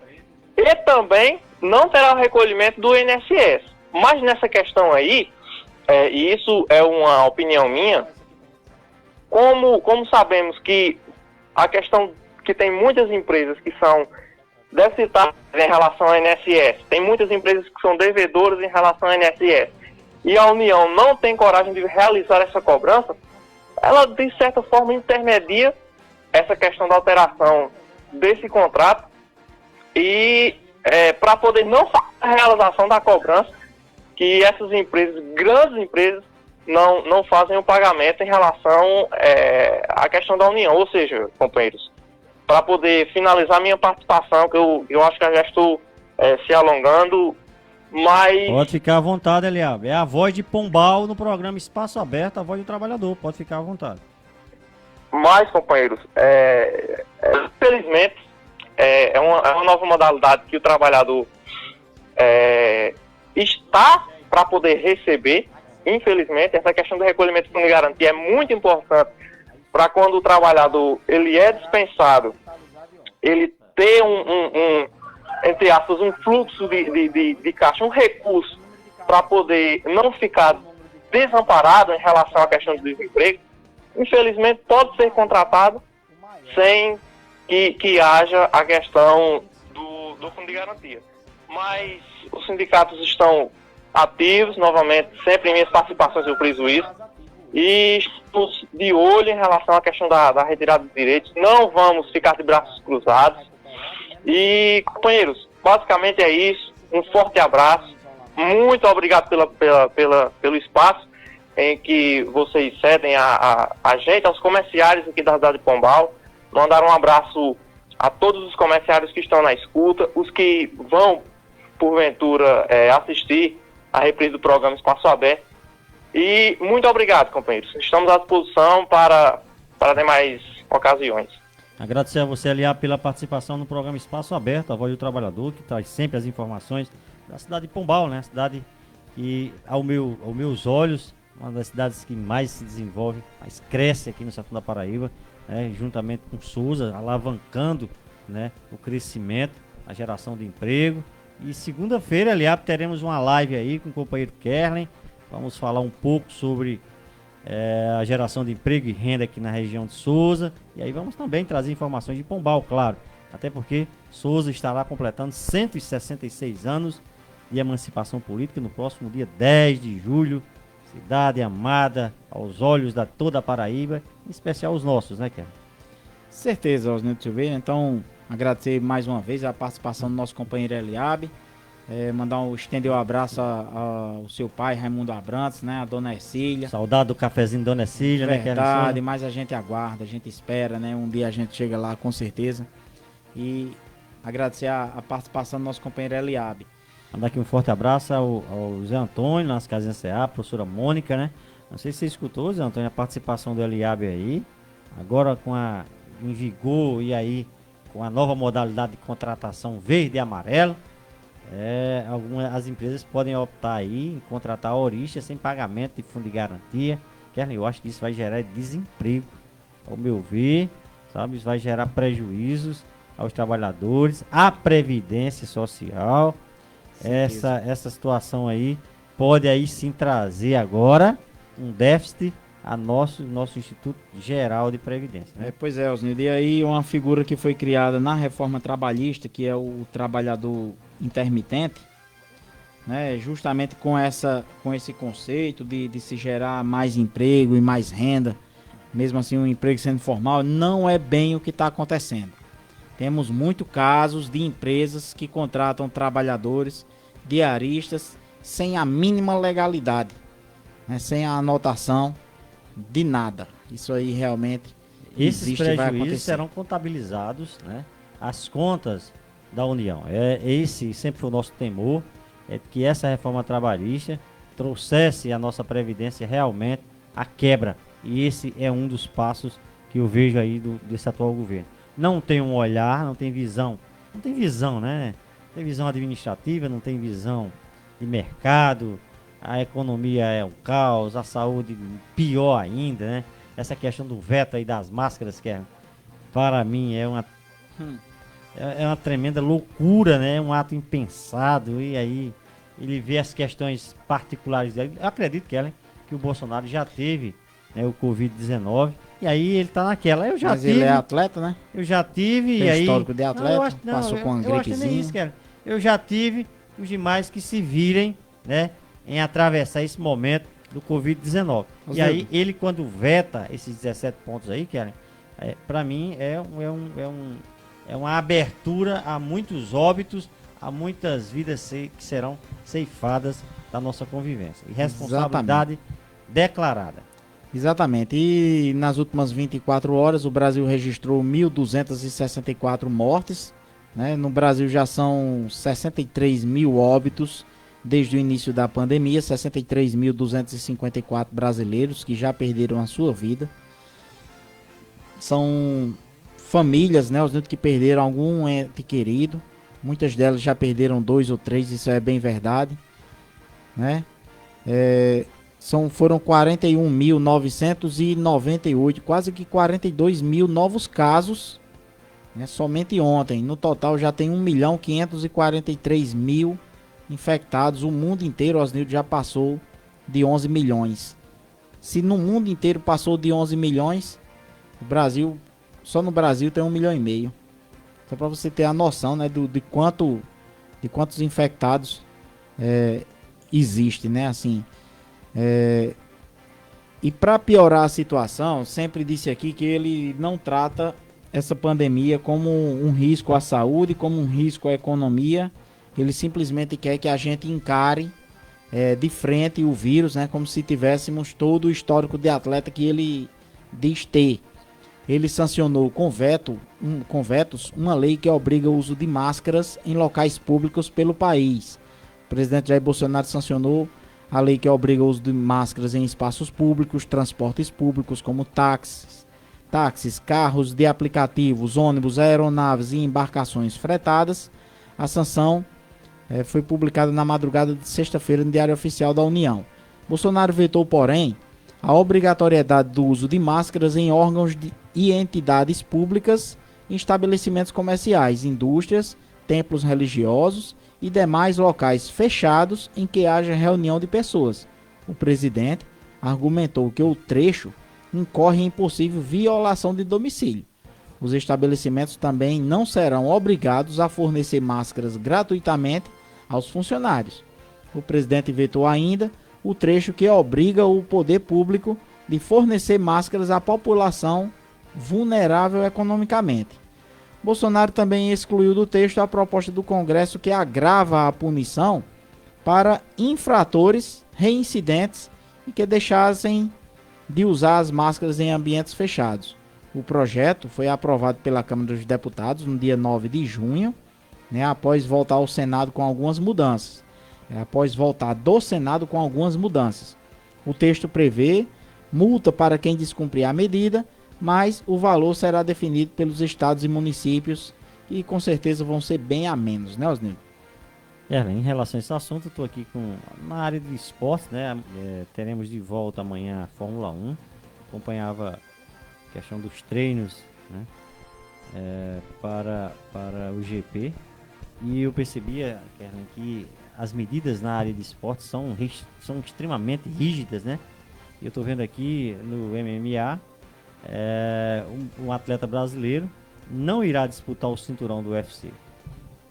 e também não terá o recolhimento do INSS. Mas nessa questão aí, e isso é uma opinião minha, como sabemos que a questão que tem muitas empresas que são deficitárias em relação ao INSS, tem muitas empresas que são devedoras em relação ao INSS, e a União não tem coragem de realizar essa cobrança, ela de certa forma intermedia essa questão da alteração desse contrato e para poder não fazer a realização da cobrança, que essas empresas, grandes empresas, não fazem o pagamento em relação à questão da União. Ou seja, companheiros, para poder finalizar minha participação, que eu acho que eu já estou se alongando, mas... Pode ficar à vontade, Eliabe. É a voz de Pombal no programa Espaço Aberto, a voz do trabalhador. Pode ficar à vontade. Mas, companheiros, infelizmente, é uma nova modalidade que o trabalhador está para poder receber. Infelizmente, essa questão do recolhimento do fundo de garantia é muito importante para quando o trabalhador ele é dispensado, ele ter entre aspas, um fluxo de caixa, um recurso para poder não ficar desamparado em relação à questão do desemprego. Infelizmente, pode ser contratado sem que haja a questão do fundo de garantia. Mas os sindicatos estão ativos, novamente, sempre em minhas participações eu friso isso, e estamos de olho em relação à questão da retirada de direitos. Não vamos ficar de braços cruzados. E, companheiros, basicamente é isso. Um forte abraço. Muito obrigado pelo espaço em que vocês cedem a gente, aos comerciários aqui da cidade de Pombal. Mandar um abraço a todos os comerciários que estão na escuta, os que vão, porventura, assistir a reprise do programa Espaço Aberto. E muito obrigado, companheiros. Estamos à disposição para demais ocasiões. Agradecer a você, Eliabe, pela participação no programa Espaço Aberto, a voz do trabalhador, que traz sempre as informações da cidade de Pombal, né? A cidade que, aos meus olhos, uma das cidades que mais se desenvolve, mais cresce aqui no sertão da Paraíba, né? Juntamente com Souza, alavancando, né, o crescimento, a geração de emprego. E segunda-feira, Eliabe, teremos uma live aí com o companheiro Kerlen. Vamos falar um pouco sobre a geração de emprego e renda aqui na região de Souza. E aí vamos também trazer informações de Pombal, claro. Até porque Souza estará completando 166 anos de emancipação política no próximo dia 10 de julho. Cidade amada aos olhos da toda a Paraíba, em especial os nossos, né, Kevin? Certeza, Osnildo Silveira. Então, agradecer mais uma vez a participação do nosso companheiro Eliabe. Estender um abraço ao seu pai, Raimundo Abrantes, né? A dona Ercília. Saudade do cafezinho Dona Ercília, né? Verdade, mas a gente aguarda, a gente espera, né? Um dia a gente chega lá, com certeza. E agradecer a participação do nosso companheiro Eliabe. Mandar aqui um forte abraço ao Zé Antônio, nas Casinhas CA, a professora Mônica, né? Não sei se você escutou, Zé Antônio, a participação do Eliabe aí. Agora em vigor e aí com a nova modalidade de contratação verde e amarelo. As empresas podem optar aí em contratar horistas sem pagamento de fundo de garantia. Eu acho que isso vai gerar desemprego, ao meu ver, sabe? Isso vai gerar prejuízos aos trabalhadores, à previdência social. Essa situação aí pode aí sim trazer agora um déficit a nosso Instituto Geral de Previdência, né? Pois é, Osnildo. E aí uma figura que foi criada na reforma trabalhista, que é o trabalhador intermitente, né? Justamente com esse conceito de se gerar mais emprego e mais renda, mesmo assim um emprego sendo formal, não é bem o que está acontecendo. Temos muitos casos de empresas que contratam trabalhadores diaristas sem a mínima legalidade, né? Sem a anotação de nada. Isso aí realmente esses prejuízos serão contabilizados, né? As contas da União. Esse sempre foi o nosso temor, que essa reforma trabalhista trouxesse a nossa Previdência realmente à quebra. E esse é um dos passos que eu vejo aí desse atual governo. Não tem um olhar, não tem visão, né? Não tem visão administrativa, não tem visão de mercado, a economia é um caos, a saúde pior ainda, né? Essa questão do veto aí das máscaras, que para mim é uma tremenda loucura, né? Um ato impensado, e aí ele vê as questões particulares dele. Eu acredito, Kellen, que o Bolsonaro já teve, né, o Covid-19, e aí ele tá naquela. Mas ele é atleta, né? Eu já tive, tem e aí... histórico de atleta, passou com uma gripezinha. Eu já tive, os demais que se virem, né, em atravessar esse momento do Covid-19. E aí ele, quando veta esses 17 pontos aí, Kellen, para mim é uma abertura a muitos óbitos, a muitas vidas que serão ceifadas da nossa convivência. E responsabilidade declarada. Exatamente. E nas últimas 24 horas o Brasil registrou 1.264 mortes, né? No Brasil já são 63 mil óbitos desde o início da pandemia, 63.254 brasileiros que já perderam a sua vida. São famílias, né, os que perderam algum ente querido. Muitas delas já perderam 2 ou 3, isso é bem verdade, né? Foram 41.998, quase que 42 mil novos casos, né, somente ontem. No total já tem 1.543.000 infectados. O mundo inteiro, Osnildo, já passou de 11 milhões. Se no mundo inteiro passou de 11 milhões, o Brasil, só no Brasil tem 1,5 milhão. Só para você ter a noção, né, de quantos infectados existe, né, assim. E para piorar a situação, sempre disse aqui que ele não trata essa pandemia como um risco à saúde, como um risco à economia. Ele simplesmente quer que a gente encare de frente o vírus, né, como se tivéssemos todo o histórico de atleta que ele diz ter. Ele sancionou com vetos uma lei que obriga o uso de máscaras em locais públicos pelo país. O presidente Jair Bolsonaro sancionou a lei que obriga o uso de máscaras em espaços públicos, transportes públicos como táxis, carros de aplicativos, ônibus, aeronaves e embarcações fretadas. A sanção foi publicada na madrugada de sexta-feira no Diário Oficial da União. Bolsonaro vetou, porém, a obrigatoriedade do uso de máscaras em órgãos e entidades públicas, em estabelecimentos comerciais, indústrias, templos religiosos e demais locais fechados em que haja reunião de pessoas. O presidente argumentou que o trecho incorre em possível violação de domicílio. Os estabelecimentos também não serão obrigados a fornecer máscaras gratuitamente aos funcionários. O presidente vetou ainda o trecho que obriga o poder público de fornecer máscaras à população vulnerável economicamente. Bolsonaro também excluiu do texto a proposta do Congresso que agrava a punição para infratores reincidentes e que deixassem de usar as máscaras em ambientes fechados. O projeto foi aprovado pela Câmara dos Deputados no dia 9 de junho, após voltar ao Senado com algumas mudanças. O texto prevê multa para quem descumprir a medida, mas o valor será definido pelos estados e municípios e com certeza vão ser bem a menos, né, Osnildo? Em relação a esse assunto, eu estou aqui na área de esporte, né? Teremos de volta amanhã a Fórmula 1. Acompanhava a questão dos treinos, né? Para o GP. E eu percebia, Kerlin, que as medidas na área de esporte são extremamente rígidas, né? Eu estou vendo aqui no MMA, um atleta brasileiro não irá disputar o cinturão do UFC.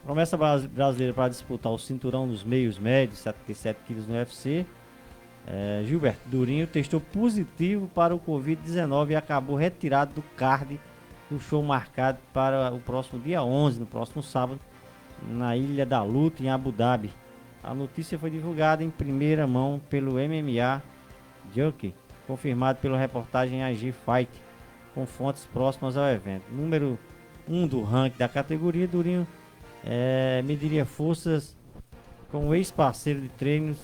Promessa brasileira para disputar o cinturão dos meios médios, 77 quilos no UFC. Gilberto Durinho testou positivo para o Covid-19 e acabou retirado do card do show marcado para o próximo dia 11, no próximo sábado, na Ilha da Luta, em Abu Dhabi. A notícia foi divulgada em primeira mão pelo MMA Junkie, confirmado pela reportagem AG Fight, com fontes próximas ao evento. Número 1 do ranking da categoria, Durinho mediria forças com o ex-parceiro de treinos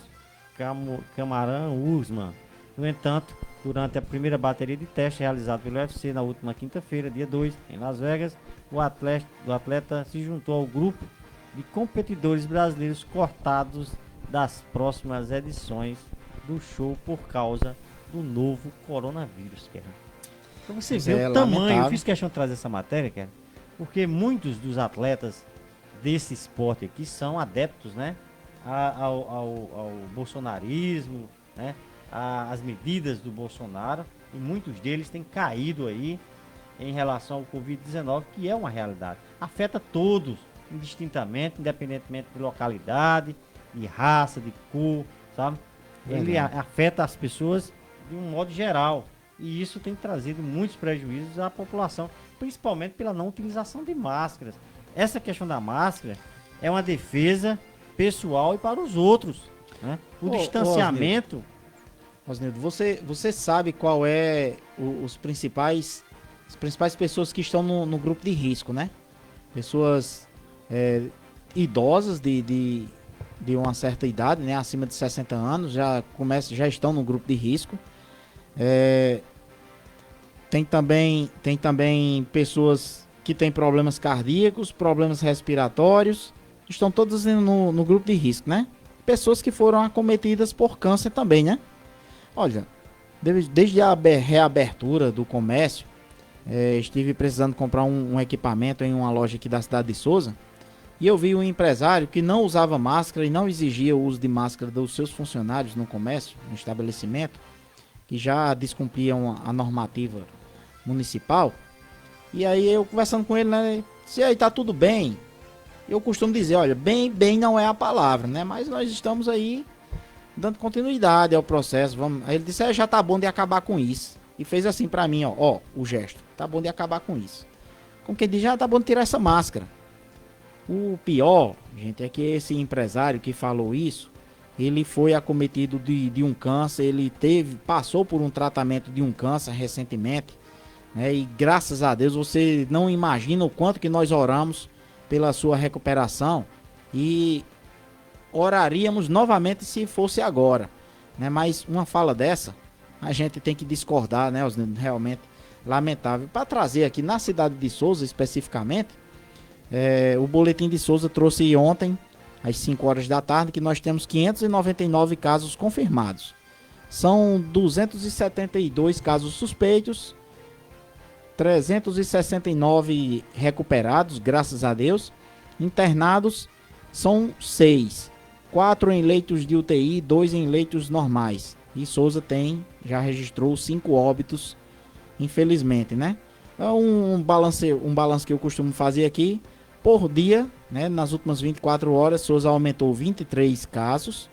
Kamaran Usman. No entanto, durante a primeira bateria de teste realizada pelo UFC na última quinta-feira, dia 2, em Las Vegas, o atleta se juntou ao grupo de competidores brasileiros cortados das próximas edições do show por causa do novo coronavírus, Kerlin. Então você vê o tamanho, lamentável. Eu fiz questão de trazer essa matéria, Kerlin, porque muitos dos atletas desse esporte aqui são adeptos, né, ao bolsonarismo, né, às medidas do Bolsonaro, e muitos deles têm caído aí em relação ao Covid-19, que é uma realidade. Afeta todos, indistintamente, independentemente de localidade, de raça, de cor, sabe? Ele afeta as pessoas de um modo geral, e isso tem trazido muitos prejuízos à população, principalmente pela não utilização de máscaras. Essa questão da máscara é uma defesa pessoal e para os outros, né? O distanciamento... Osnildo, você sabe qual é as principais pessoas que estão no grupo de risco, né? Pessoas idosas de uma certa idade, né? Acima de 60 anos, já estão no grupo de risco. Tem também pessoas que têm problemas cardíacos, problemas respiratórios, estão todos no grupo de risco, né? Pessoas que foram acometidas por câncer também, né? Olha, desde a reabertura do comércio, estive precisando comprar um equipamento em uma loja aqui da cidade de Souza, e eu vi um empresário que não usava máscara e não exigia o uso de máscara dos seus funcionários no comércio, no estabelecimento, que já descumpriam a normativa municipal. E aí eu conversando com ele, né, se aí tá tudo bem. Eu costumo dizer, olha, bem não é a palavra, né, mas nós estamos aí dando continuidade ao processo. Aí ele disse, já tá bom de acabar com isso. E fez assim pra mim, ó, o gesto, tá bom de acabar com isso. Como que diz, já tá bom de tirar essa máscara. O pior, gente, é que esse empresário que falou isso, ele foi acometido de um câncer, ele passou por um tratamento de um câncer recentemente, né? E graças a Deus, você não imagina o quanto que nós oramos pela sua recuperação e oraríamos novamente se fosse agora, né? Mas uma fala dessa, a gente tem que discordar, né? Realmente lamentável. Para trazer aqui na cidade de Souza especificamente, o Boletim de Souza trouxe ontem, às 5 horas da tarde, que nós temos 599 casos confirmados. São 272 casos suspeitos, 369 recuperados, graças a Deus. Internados são 6, 4 em leitos de UTI, 2 em leitos normais. E Souza já registrou 5 óbitos, infelizmente, né? É um balanço que eu costumo fazer aqui. Por dia, né, nas últimas 24 horas, Souza aumentou 23 casos.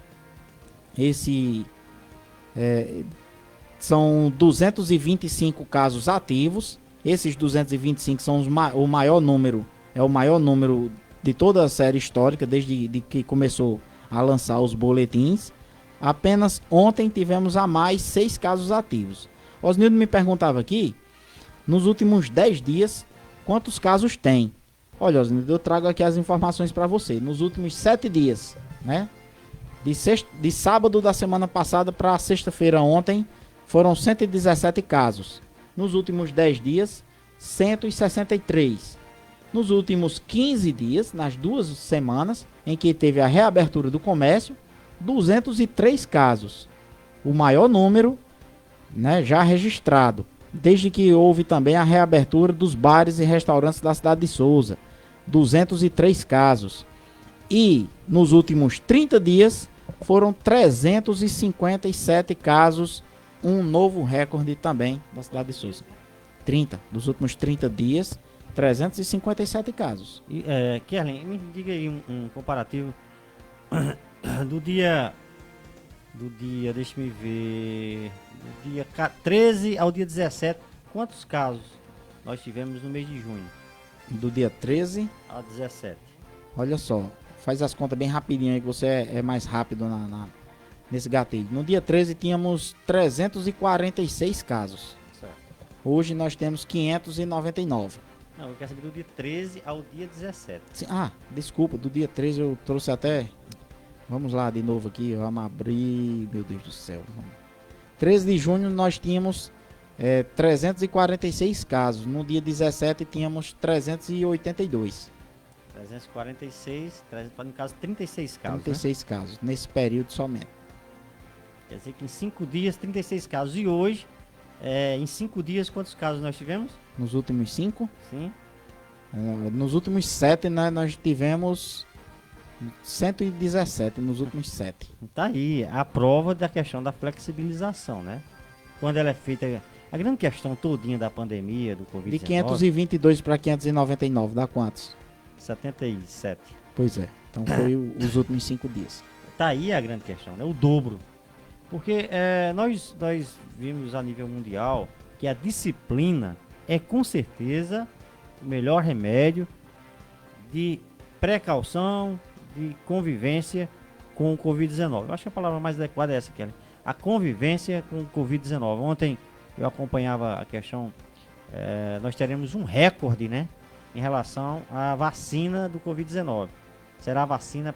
São 225 casos ativos. Esses 225 são o maior número, é o maior número de toda a série histórica, desde que começou a lançar os boletins. Apenas ontem tivemos a mais 6 casos ativos. Osnildo me perguntava aqui, nos últimos 10 dias, quantos casos tem? Olha, Osnildo, eu trago aqui as informações para você. Nos últimos 7 dias, né? De sábado da semana passada para sexta-feira ontem, foram 117 casos. Nos últimos 10 dias, 163. Nos últimos 15 dias, nas 2 semanas em que teve a reabertura do comércio, 203 casos. O maior número, né, já registrado, desde que houve também a reabertura dos bares e restaurantes da cidade de Souza. 203 casos. E nos últimos 30 dias, foram 357 casos. Um novo recorde também da cidade de Souza. Dos últimos 30 dias, 357 casos. Kerlin, me diga aí um comparativo do dia, deixa-me ver, do dia 13 ao dia 17, quantos casos nós tivemos no mês de junho? Do dia 13 ao 17. Olha só, faz as contas bem rapidinho aí, que você é mais rápido nesse gatilho. No dia 13 tínhamos 346 casos. Certo. Hoje nós temos 599. Não, eu quero saber do dia 13 ao dia 17. Sim, desculpa, do dia 13 eu trouxe até... Vamos lá de novo aqui, vamos abrir... Meu Deus do céu. 13 de junho nós tínhamos 346 casos. No dia 17 tínhamos 382. 346, no caso 36 casos. 36 casos, nesse período somente. Quer dizer que em 5 dias, 36 casos. E hoje, em 5 dias, quantos casos nós tivemos? Nos últimos 5? Sim. Nos últimos 7, né, nós tivemos 117 nos últimos 7. Tá aí a prova da questão da flexibilização, né? Quando ela é feita, a grande questão todinha da pandemia, do Covid-19... De 522 para 599, dá quantos? 77. Pois é, então foi os últimos 5 dias. Tá aí a grande questão, né? O dobro. Porque nós vimos a nível mundial que a disciplina é com certeza o melhor remédio de precaução, de convivência com o Covid-19. Eu acho que a palavra mais adequada é essa, Kelly. A convivência com o Covid-19. Ontem eu acompanhava a questão, nós teremos um recorde, né, em relação à vacina do Covid-19. Será a vacina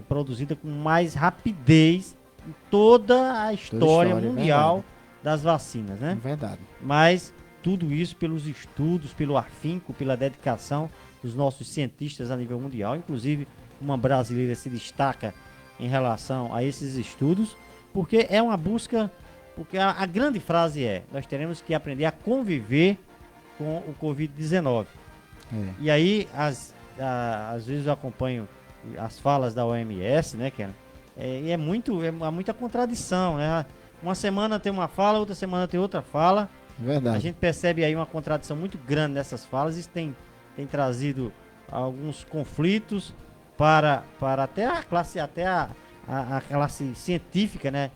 produzida com mais rapidez em toda a história mundial das vacinas, né? É verdade. Mas tudo isso pelos estudos, pelo afinco, pela dedicação dos nossos cientistas a nível mundial. Inclusive, uma brasileira se destaca em relação a esses estudos, porque é uma busca, porque a grande frase nós teremos que aprender a conviver com o Covid-19. E aí, às vezes eu acompanho as falas da OMS, né, Ken? E é muita contradição, né? Uma semana tem uma fala, outra semana tem outra fala. Verdade. A gente percebe aí uma contradição muito grande nessas falas. Isso tem trazido alguns conflitos para até a classe, a classe científica, né?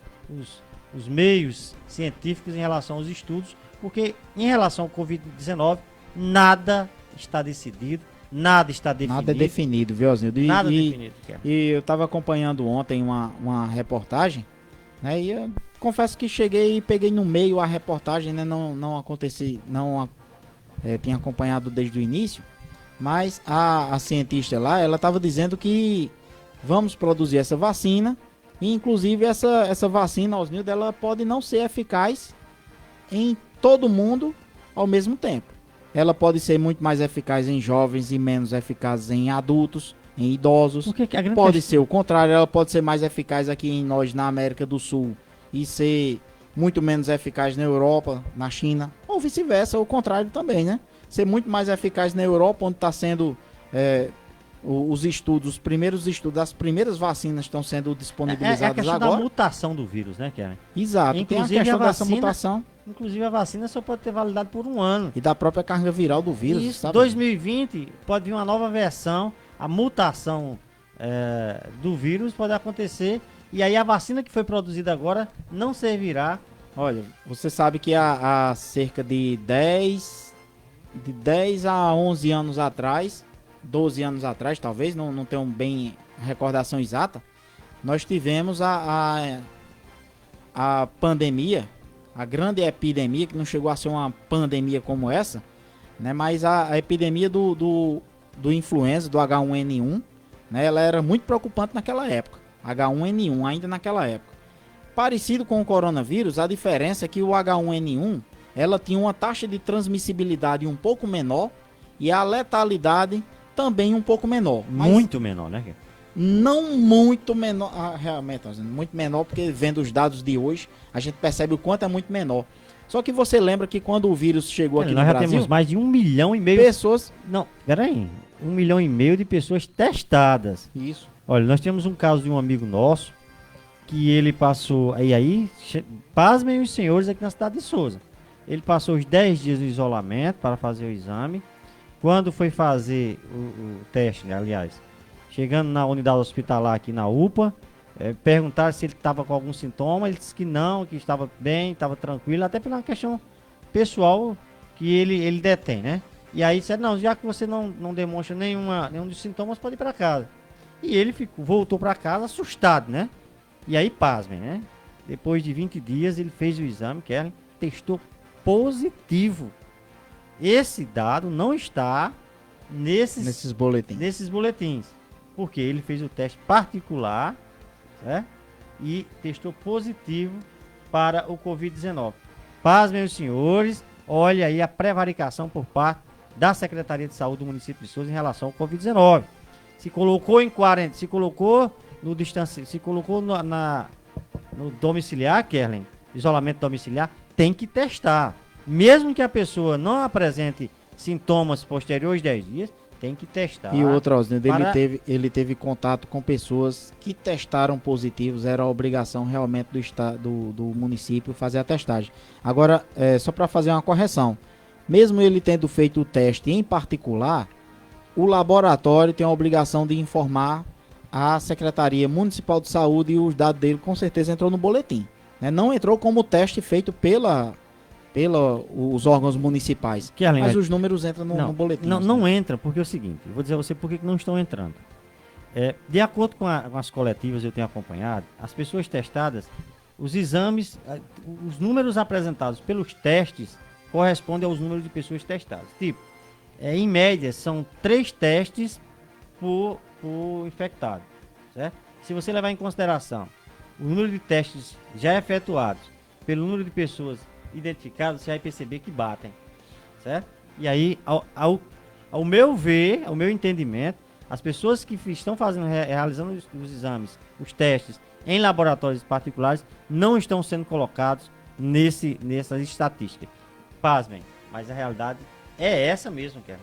Os meios científicos em relação aos estudos, porque em relação ao Covid-19, nada está decidido, nada está definido. Nada é definido, viu, Osnildo? Nada definido. E eu estava acompanhando ontem uma reportagem, né? E eu confesso que cheguei e peguei no meio a reportagem, né? Não tinha acompanhado desde o início, mas a cientista lá, ela estava dizendo que vamos produzir essa vacina, e inclusive essa vacina, Osnildo, ela pode não ser eficaz em todo mundo ao mesmo tempo. Ela pode ser muito mais eficaz em jovens e menos eficaz em adultos, em idosos. Pode ser o contrário, ela pode ser mais eficaz aqui em nós, na América do Sul, e ser muito menos eficaz na Europa, na China, ou vice-versa, o contrário também, né? Ser muito mais eficaz na Europa, onde está sendo os estudos, os primeiros estudos, as primeiras vacinas estão sendo disponibilizadas É a questão agora. da mutação do vírus, né, Kellen? Exato, Inclusive, tem a questão a dessa vacina- mutação Inclusive a vacina só pode ter validade por 1 ano. e da própria carga viral do vírus, Isso, sabe? 2020 pode vir uma nova versão, a mutação do vírus pode acontecer, e aí a vacina que foi produzida agora não servirá. Olha, você sabe que há cerca de 10 a 11 anos atrás, 12 anos atrás, talvez, não tenho bem a recordação exata, nós tivemos a pandemia, a grande epidemia, que não chegou a ser uma pandemia como essa, né? Mas a epidemia do influenza, do H1N1, né? Ela era muito preocupante naquela época, H1N1 ainda naquela época. Parecido com o coronavírus, a diferença é que o H1N1, ela tinha uma taxa de transmissibilidade um pouco menor e a letalidade também um pouco menor. Mas Muito menor, né? não muito menor, realmente, muito menor, porque vendo os dados de hoje, a gente percebe o quanto é muito menor. Só que você lembra que quando o vírus chegou aqui Nós no já Brasil, temos mais de 1,5 milhão. pessoas... Não, peraí. 1,5 milhão de pessoas testadas. Isso. Olha, nós temos um caso de um amigo nosso que ele passou. Pasmem os senhores aqui na cidade de Souza. Ele passou os 10 dias no isolamento para fazer o exame. Quando foi fazer o teste, né, aliás, chegando na unidade hospitalar aqui na UPA, perguntaram se ele estava com algum sintoma. Ele disse que não, que estava bem, estava tranquilo, até pela questão pessoal que ele detém, né? E aí disseram, não, já que você não demonstra nenhum dos sintomas, pode ir para casa. E ele voltou para casa assustado, né? E aí, pasmem, né? Depois de 20 dias, ele fez o exame, Kellen, testou positivo. Esse dado não está nesses boletins. Porque ele fez o teste particular, né? E testou positivo para o Covid-19. Pasmem os senhores, olha aí a prevaricação por parte da Secretaria de Saúde do município de Souza em relação ao Covid-19. Se colocou em quarentena, se colocou no distanciamento, se colocou no domiciliar, Kellen, isolamento domiciliar, tem que testar. Mesmo que a pessoa não apresente sintomas posteriores 10 dias, tem que testar. E outra, Osnildo, ele teve contato com pessoas que testaram positivos, era a obrigação realmente do município fazer a testagem. Agora, só para fazer uma correção, mesmo ele tendo feito o teste em particular, o laboratório tem a obrigação de informar a Secretaria Municipal de Saúde e os dados dele com certeza entrou no boletim, né? Não entrou como teste feito os órgãos municipais, mas os números entram no boletim. Não entra, porque é o seguinte, eu vou dizer a você por que não estão entrando. De acordo com as coletivas eu tenho acompanhado, as pessoas testadas, os exames, os números apresentados pelos testes correspondem aos números de pessoas testadas. Tipo, em média, são 3 testes por infectado, certo? Se você levar em consideração o número de testes já efetuados pelo número de pessoas identificadas, você vai perceber que batem, certo? E aí, ao meu ver, ao meu entendimento, as pessoas que estão realizando os exames, os testes em laboratórios particulares, não estão sendo colocados nessas estatísticas. Pasmem, mas a realidade é essa mesmo, Kevin.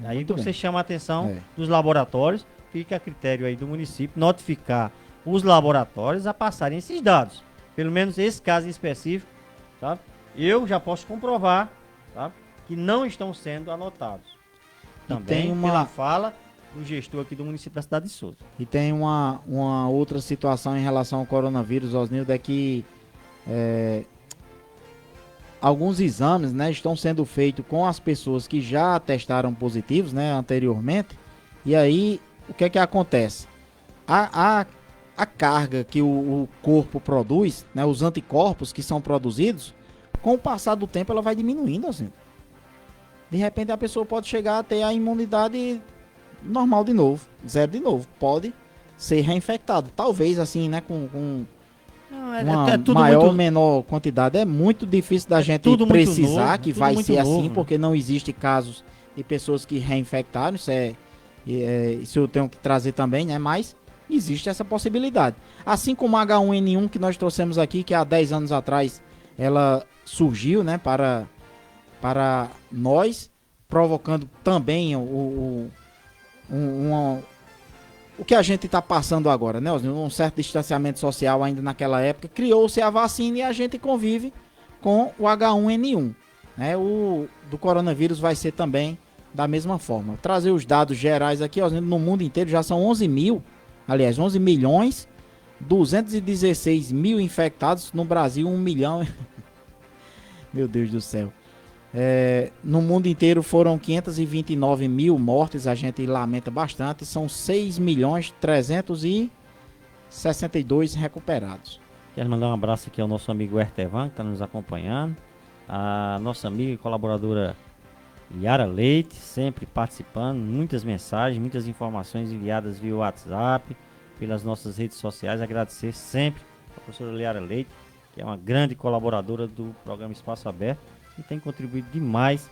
Aí você chama a atenção dos laboratórios, fica a critério aí do município notificar os laboratórios a passarem esses dados. Pelo menos esse caso em específico, tá? Eu já posso comprovar, tá? Que não estão sendo anotados. Também pela fala do gestor aqui do município da cidade de Souza. E tem uma outra situação em relação ao coronavírus, Osnildo, é que alguns exames, né, estão sendo feitos com as pessoas que já testaram positivos, né, anteriormente. E aí, o que é que acontece? A carga que o corpo produz, né, os anticorpos que são produzidos, com o passar do tempo ela vai diminuindo, assim. De repente a pessoa pode chegar a ter a imunidade normal de novo, zero de novo. Pode ser reinfectado. Talvez assim, né, com uma maior ou menor quantidade. É muito difícil da gente precisar novo, que vai ser assim, novo, porque não existe casos de pessoas que reinfectaram. Isso eu tenho que trazer também, né? Mas existe essa possibilidade. Assim como a H1N1 que nós trouxemos aqui, que há 10 anos atrás ela surgiu, né, para nós, provocando também o que a gente está passando agora, né? Um certo distanciamento social ainda naquela época, criou-se a vacina e a gente convive com o H1N1. Né? O do coronavírus vai ser também da mesma forma. Vou trazer os dados gerais aqui, ó, no mundo inteiro já são 11 milhões, 216 mil infectados, no Brasil 1 milhão. Meu Deus do céu. No mundo inteiro foram 529 mil mortes, a gente lamenta bastante, são 6 milhões 362 recuperados. Quero mandar um abraço aqui ao nosso amigo Ertevan, que está nos acompanhando, a nossa amiga e colaboradora Yara Leite, sempre participando, muitas mensagens, muitas informações enviadas via WhatsApp, pelas nossas redes sociais. Agradecer sempre a professora Yara Leite, que é uma grande colaboradora do programa Espaço Aberto e tem contribuído demais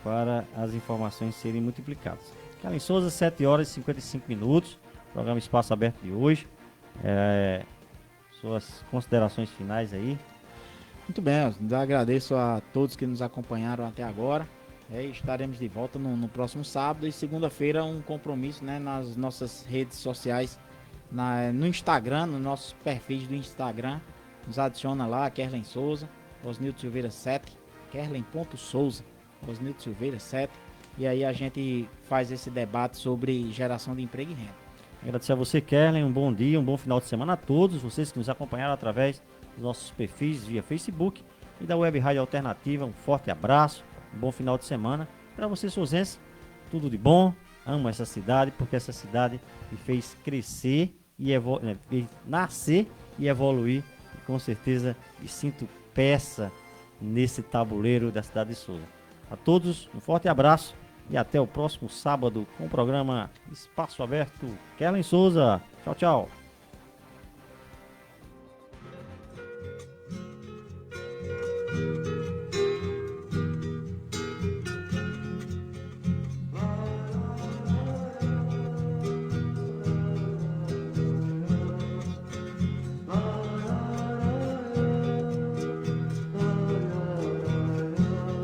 para as informações serem multiplicadas. Kellen Souza, 7 horas e 55 minutos, programa Espaço Aberto de hoje. Suas considerações finais aí. Muito bem, eu agradeço a todos que nos acompanharam até agora. Estaremos de volta no próximo sábado e segunda-feira um compromisso, né, nas nossas redes sociais, no Instagram, nos nossos perfis do Instagram. Nos adiciona lá, Kerlen Souza, Osnildo Silveira 7, Kerlen.Souza, Osnildo Silveira 7, e aí a gente faz esse debate sobre geração de emprego e renda. Agradecer a você, Kerlen, um bom dia, um bom final de semana a todos vocês que nos acompanharam através dos nossos perfis via Facebook e da Web Rádio Alternativa. Um forte abraço, um bom final de semana. Para você, souzense, tudo de bom. Amo essa cidade, porque essa cidade me fez crescer e nascer e evoluir. E com certeza me sinto peça nesse tabuleiro da cidade de Souza. A todos, um forte abraço e até o próximo sábado com o programa Espaço Aberto. Kerlen Souza, tchau, tchau.